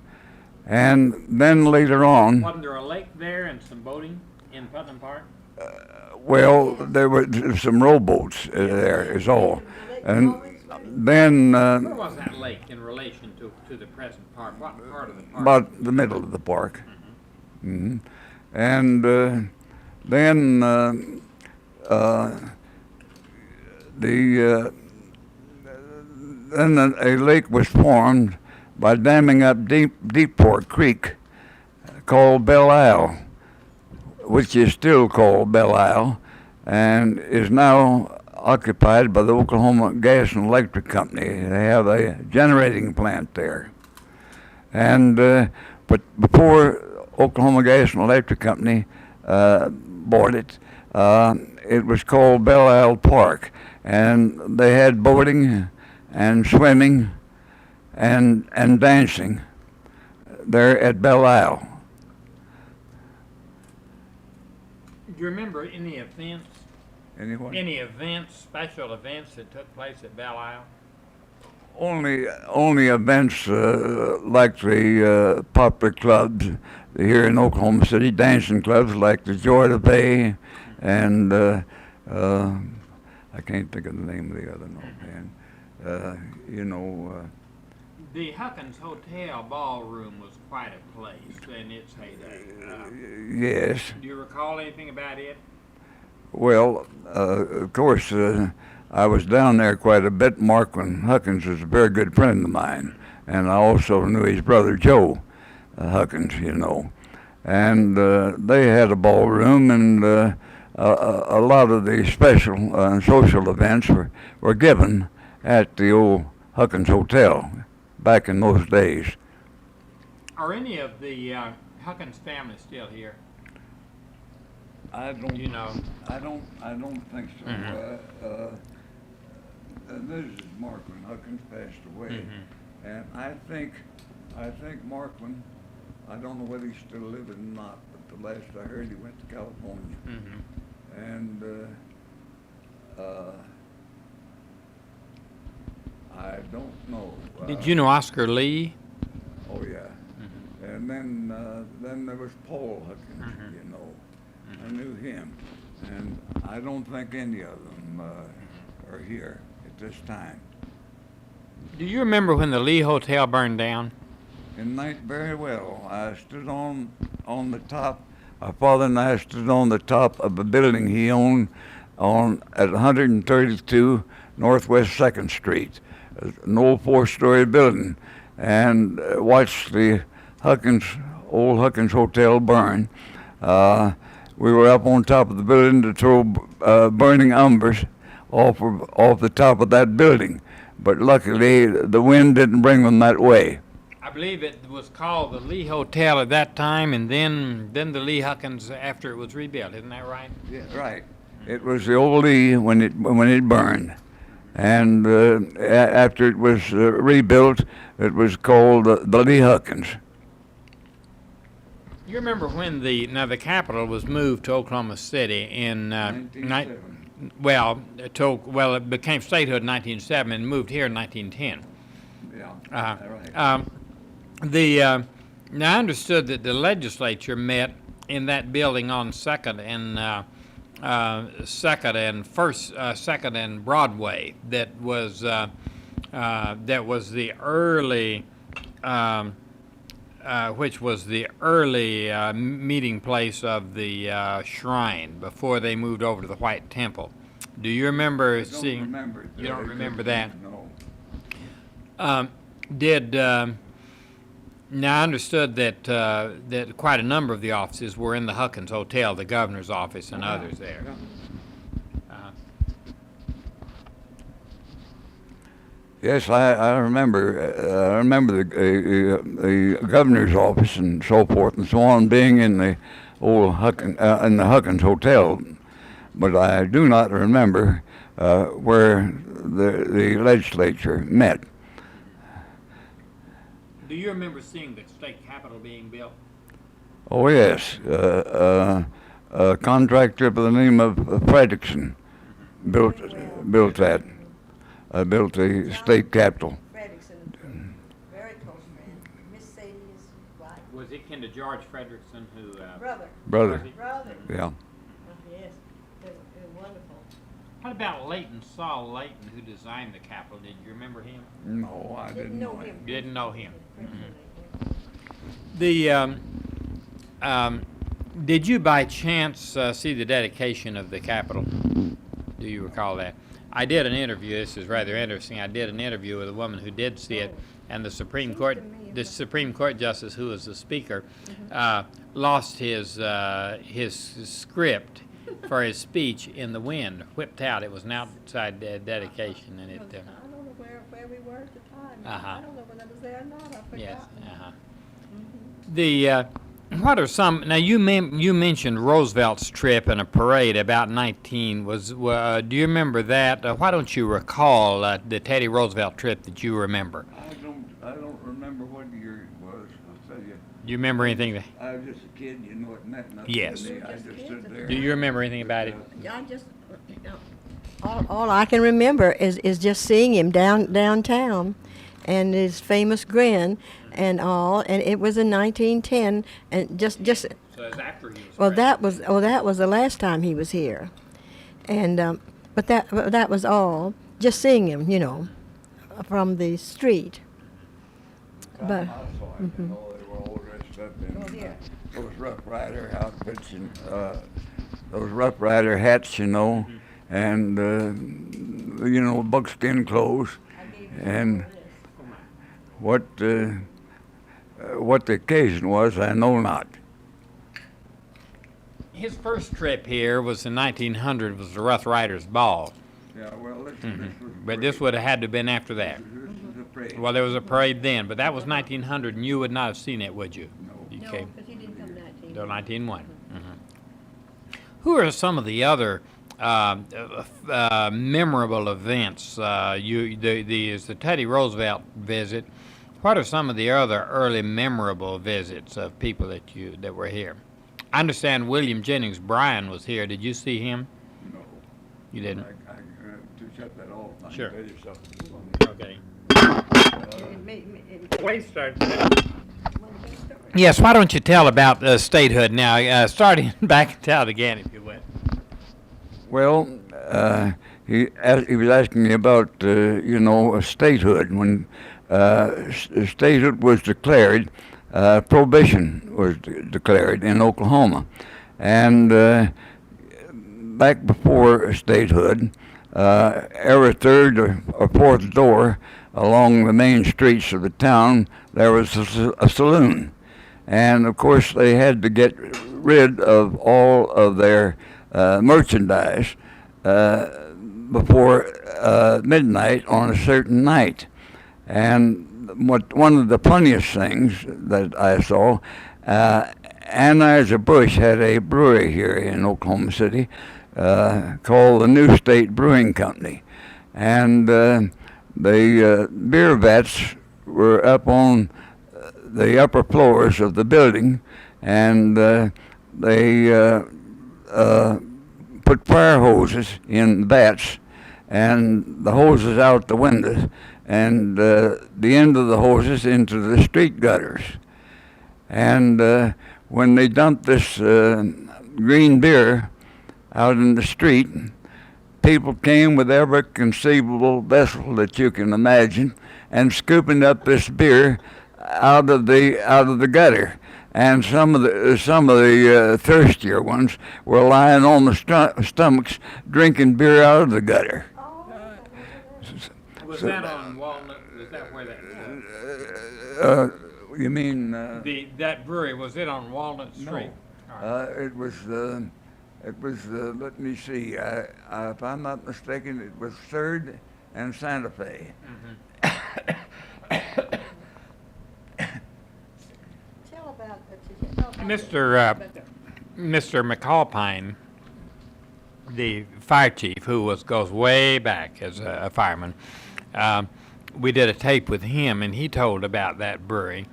Speaker 2: And then later on,
Speaker 1: Wasn't there a lake there and some boating in Putnam Park?
Speaker 2: well, there were some rowboats there is all. And then
Speaker 1: Where was that lake in relation to the present park? What part of the park?
Speaker 2: about the middle of the park. And then a lake was formed by damming up Deepport Creek called Belle Isle, which is still called Belle Isle, and is now occupied by the Oklahoma Gas and Electric Company. They have a generating plant there. And but before Oklahoma Gas and Electric Company bought it, It was called Belle Isle Park, and they had boating and swimming and dancing there at Belle Isle.
Speaker 1: Do you remember any events,
Speaker 2: Anyone?
Speaker 1: any events, special events that took place at Belle Isle?
Speaker 2: Only events like the popular clubs here in Oklahoma City, dancing clubs like the Joy to Pay, and I can't think of the name of the other offhand.
Speaker 1: The Huckins Hotel ballroom was quite a place in its heyday.
Speaker 2: Yes.
Speaker 1: Do you recall anything about it?
Speaker 2: Well, of course, I was down there quite a bit. Marquand Huckins was a very good friend of mine, and I also knew his brother Joe Huckins, And they had a ballroom, and a lot of the special social events were given at the old Huckins Hotel back in those days.
Speaker 1: Are any of the Huckins family still here?
Speaker 2: I don't.
Speaker 1: You know.
Speaker 2: I don't think so.
Speaker 1: Mhm.
Speaker 2: Mrs. Marquand Huckins passed away, and I think Marquand. I don't know whether he's still living or not, but the last I heard, he went to California, and I don't know.
Speaker 1: Did you know Oscar Lee?
Speaker 2: Oh yeah. And then there was Paul Huckins. I knew him, and I don't think any of them are here at this time.
Speaker 1: Do you remember when the Lee Hotel burned down?
Speaker 2: Very well. I stood on the top. My father and I stood on the top of a building he owned at 132 Northwest 2nd Street, an old 4-story building, and watched the old Huckins Hotel burn. We were up on top of the building to throw burning embers off the top of that building, but luckily the wind didn't bring them that way.
Speaker 1: I believe it was called the Lee Hotel at that time, and then the Lee Huckins after it was rebuilt. Isn't that right?
Speaker 2: Yeah, right. It was the old Lee when it burned, and after it was rebuilt, it was called the Lee Huckins.
Speaker 1: You remember when the capital was moved to Oklahoma City in
Speaker 2: 1907.
Speaker 1: It became statehood in 1907 and moved here in 1910.
Speaker 2: Yeah, right.
Speaker 1: Now I understood that the legislature met in that building on Second and Broadway. That was the early, which was the early meeting place of the shrine before they moved over to the White Temple. Do you remember seeing?
Speaker 2: Remember
Speaker 1: You don't remember that?
Speaker 2: No.
Speaker 1: Now I understood that quite a number of the offices were in the Huckins Hotel, the governor's office and others there.
Speaker 2: Yes, I remember. I remember the governor's office and so forth and so on being in the old in the Huckins Hotel, but I do not remember where the legislature met.
Speaker 1: Do you remember seeing the state capitol being built?
Speaker 2: Oh yes, a contractor by the name of Fredrickson built that. Built the state capitol.
Speaker 3: Fredrickson, very close friend. Miss Sadie's wife.
Speaker 1: Was it kin to George Fredrickson who?
Speaker 3: Brother.
Speaker 2: Brother. Yeah.
Speaker 3: Yes, they're wonderful.
Speaker 1: What about Saul Layton, who designed the capitol? Did you remember him?
Speaker 2: No, I didn't know him.
Speaker 1: Didn't know him. Did you by chance see the dedication of the Capitol? Do you recall that? I did an interview. This is rather interesting. I did an interview with a woman who did see it, and the Supreme Court justice, who was the speaker, lost his script for his speech in the wind, whipped out. It was an outside dedication, and it.
Speaker 4: I don't know where we were at the time.
Speaker 1: Uh-huh.
Speaker 4: I don't know whether I was there or not. I forgot.
Speaker 1: Yes. Uh-huh. What are some, now you mentioned Roosevelt's trip in a parade about 19, do you remember that? Why don't you recall the Teddy Roosevelt trip that you remember?
Speaker 2: I don't remember what year it was, I'll tell you.
Speaker 1: Do you remember anything?
Speaker 2: I was just a kid, you know, it meant nothing
Speaker 1: Yes.
Speaker 2: to me. I just stood there.
Speaker 1: Do you remember anything about it?
Speaker 3: I just, all I can remember is just seeing him downtown, and his famous grin and all, and it was in 1910, and just.
Speaker 1: So it's after he was
Speaker 3: Well, that was the last time he was here, and but that was all. Just seeing him, you know, from the street. But
Speaker 2: I saw him, you know, they were all dressed up in those Rough Rider outfits and those Rough Rider hats, you know, and you know, buckskin clothes, and what the occasion was, I know not.
Speaker 1: His first trip here was in 1900, was the Rough Riders Ball.
Speaker 2: Yeah, well, this was
Speaker 1: But this would have had to have been after that.
Speaker 2: this was a parade.
Speaker 1: Well, there was a parade then, but that was 1900, and you would not have seen it, would you?
Speaker 2: No.
Speaker 1: You
Speaker 3: no,
Speaker 1: came
Speaker 3: because he didn't come 19.
Speaker 1: till 1901. Who are some of the other memorable events? Is the Teddy Roosevelt visit. What are some of the other early memorable visits of people that were here? I understand William Jennings Bryan was here. Did you see him?
Speaker 2: No.
Speaker 1: You didn't?
Speaker 2: To shut that off, I
Speaker 1: Sure.
Speaker 2: can tell you something.
Speaker 1: Okay.
Speaker 3: It
Speaker 1: Yes, why don't you tell about statehood now, starting back and tell it again, if you would.
Speaker 2: Well, he was asking me about, you know, statehood. When statehood was declared, prohibition was declared in Oklahoma. And back before statehood, every third or fourth door along the main streets of the town, there was a saloon. And of course, they had to get rid of all of their merchandise before midnight on a certain night. And one of the funniest things that I saw, Anheuser-Busch had a brewery here in Oklahoma City called the New State Brewing Company. And the beer vats were up on the upper floors of the building, and they put fire hoses in vats, and the hoses out the windows, and the end of the hoses into the street gutters. And when they dumped this green beer out in the street, people came with every conceivable vessel that you can imagine, and scooping up this beer out of the gutter. And some of the thirstier ones were lying on the stomachs drinking beer out of the gutter.
Speaker 1: Was that on Walnut? Is that where that?
Speaker 2: You mean?
Speaker 1: That brewery, was it on Walnut Street?
Speaker 2: It was. Let me see. If I'm not mistaken, it was Third and Santa Fe.
Speaker 1: Mr. McAlpine, the fire chief, who goes way back as a fireman, we did a tape with him, and he told about that brewery.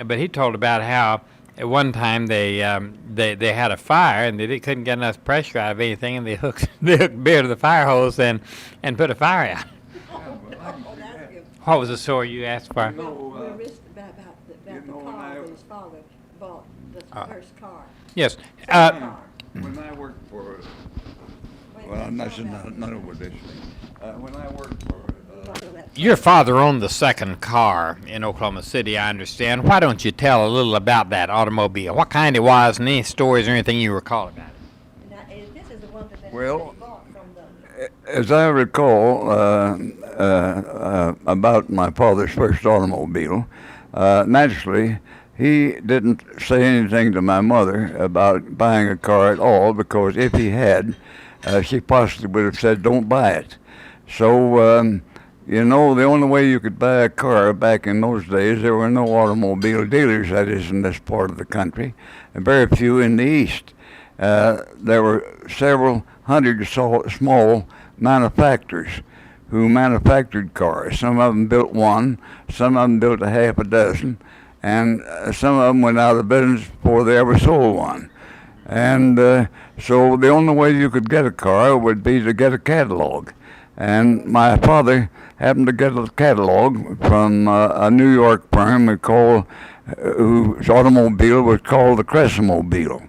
Speaker 1: But he told about how at one time they had a fire, and they couldn't get enough pressure out of anything, and they hooked beer to the fire hose and put a fire out. What was the story you asked for?
Speaker 3: We were about the car that his father bought, the first car.
Speaker 1: Yes.
Speaker 2: When I worked for, well, that's none of this thing. When I worked for.
Speaker 1: Your father owned the second car in Oklahoma City, I understand. Why don't you tell a little about that automobile? What kind it was, and any stories or anything you recall about it?
Speaker 3: Now, this is the one that they
Speaker 2: Well,
Speaker 3: bought from the.
Speaker 2: As I recall about my father's first automobile, naturally, he didn't say anything to my mother about buying a car at all, because if he had, she possibly would have said, "Don't buy it." So You know, the only way you could buy a car back in those days, there were no automobile dealers, that is, in this part of the country, and very few in the East. There were several hundred small manufacturers who manufactured cars. Some of them built one, some of them built a half a dozen, and some of them went out of business before they ever sold one. And so the only way you could get a car would be to get a catalog. And my father happened to get a catalog from a New York firm whose automobile was called the Crescimobile.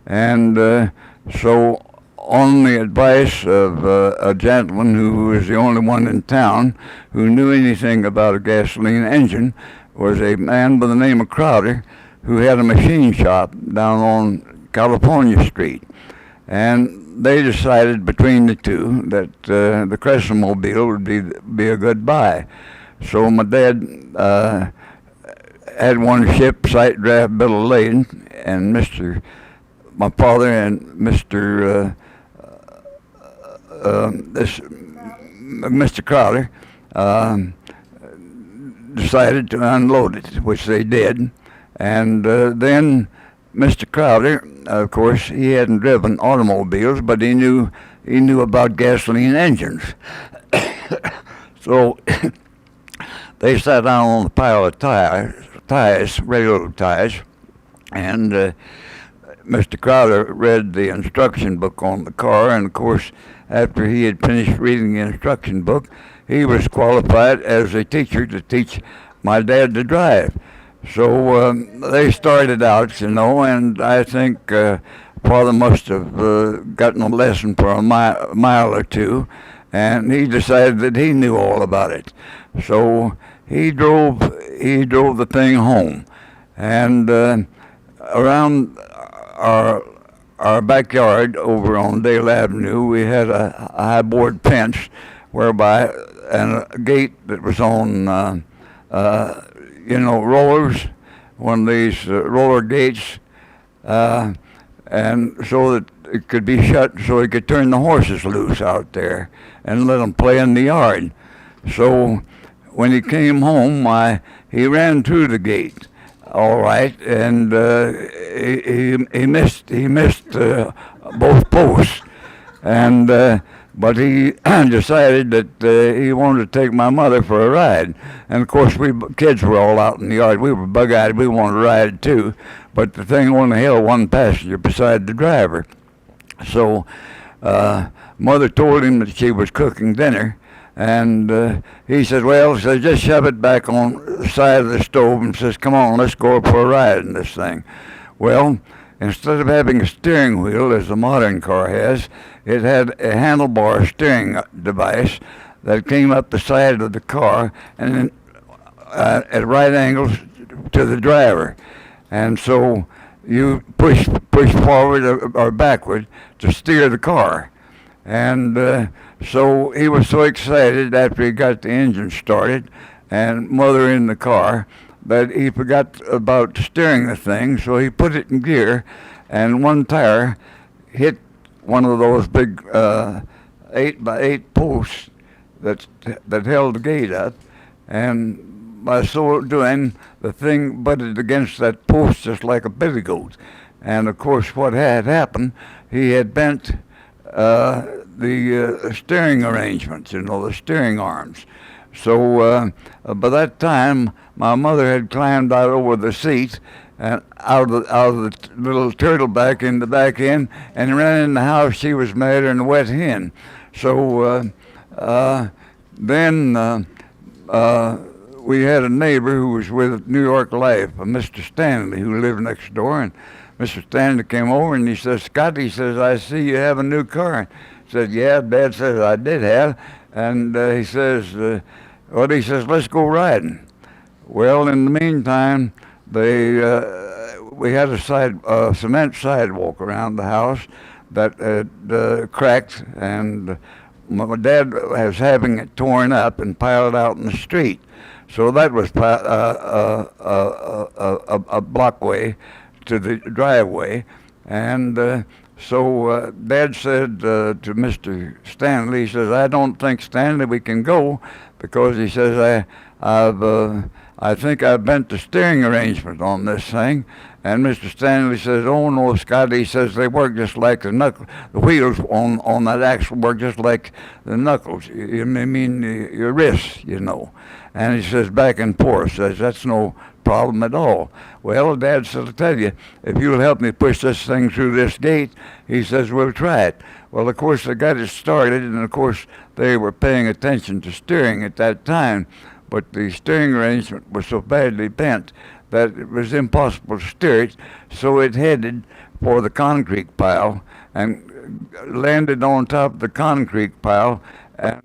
Speaker 2: And so on the advice of a gentleman who was the only one in town who knew anything about a gasoline engine, was a man by the name of Crowder, who had a machine shop down on California Street. And they decided between the two that the Crescimobile would be a good buy. So my dad had one ship, sight draft, bill of lading, and my father and Mr. Mr. Crowder decided to unload it, which they did. And then Mr. Crowder, of course, he hadn't driven automobiles, but he knew about gasoline engines. So they sat down on a pile of tires, railroad ties, and Mr. Crowder read the instruction book on the car, and of course, after he had finished reading the instruction book, he was qualified as a teacher to teach my dad to drive. So they started out, and I think Father must have gotten a lesson for a mile or two, and he decided that he knew all about it. So he drove the thing home, and around our backyard over on Dale Avenue, we had a high board fence whereby, and a gate that was on rollers, one of these roller gates, and so that it could be shut so he could turn the horses loose out there and let them play in the yard. So when he came home, he ran through the gate, all right, and he missed both posts, and but he decided that he wanted to take my mother for a ride. And of course, we kids were all out in the yard. We were bug-eyed. We wanted to ride too. But the thing only held one passenger beside the driver. So Mother told him that she was cooking dinner. And he said, well, so just shove it back on the side of the stove and says, come on, let's go for a ride in this thing. Well, instead of having a steering wheel, as the modern car has, it had a handlebar steering device that came up the side of the car and then at right angles to the driver. And so you push forward or backward to steer the car. And so he was so excited after he got the engine started and Mother in the car that he forgot about steering the thing, so he put it in gear, and one tire hit one of those big 8x8 posts that held the gate up, and by so doing, the thing butted against that post just like a billy goat. And of course, what had happened, he had bent the steering arrangements, the steering arms. So by that time, my mother had climbed out over the seat and out of the little turtleback in the back end and ran in the house. She was madder than a wet hen. So then we had a neighbor who was with New York Life, a Mr. Stanley, who lived next door. And Mr. Stanley came over and he says, Scott, he says, I see you have a new car. I said, yeah, Dad says I did have. And he says, he says, let's go riding. Well, in the meantime, we had a cement sidewalk around the house that had cracked, and my dad was having it torn up and piled out in the street. So that was a blockway to the driveway. And so Dad said to Mr. Stanley, he says, I don't think, Stanley, we can go because he says, I think I've bent the steering arrangement on this thing. And Mr. Stanley says, oh no, Scott, he says, they work just like the wheels on that axle work just like the knuckles, I mean your wrists, you know. And he says, back and forth, says, that's no problem at all. Well, Dad said, I'll tell you, if you'll help me push this thing through this gate, he says, we'll try it. Well, of course, they got it started, and of course, they were paying attention to steering at that time, but the steering arrangement was so badly bent that it was impossible to steer it, so it headed for the concrete pile and landed on top of the concrete pile, and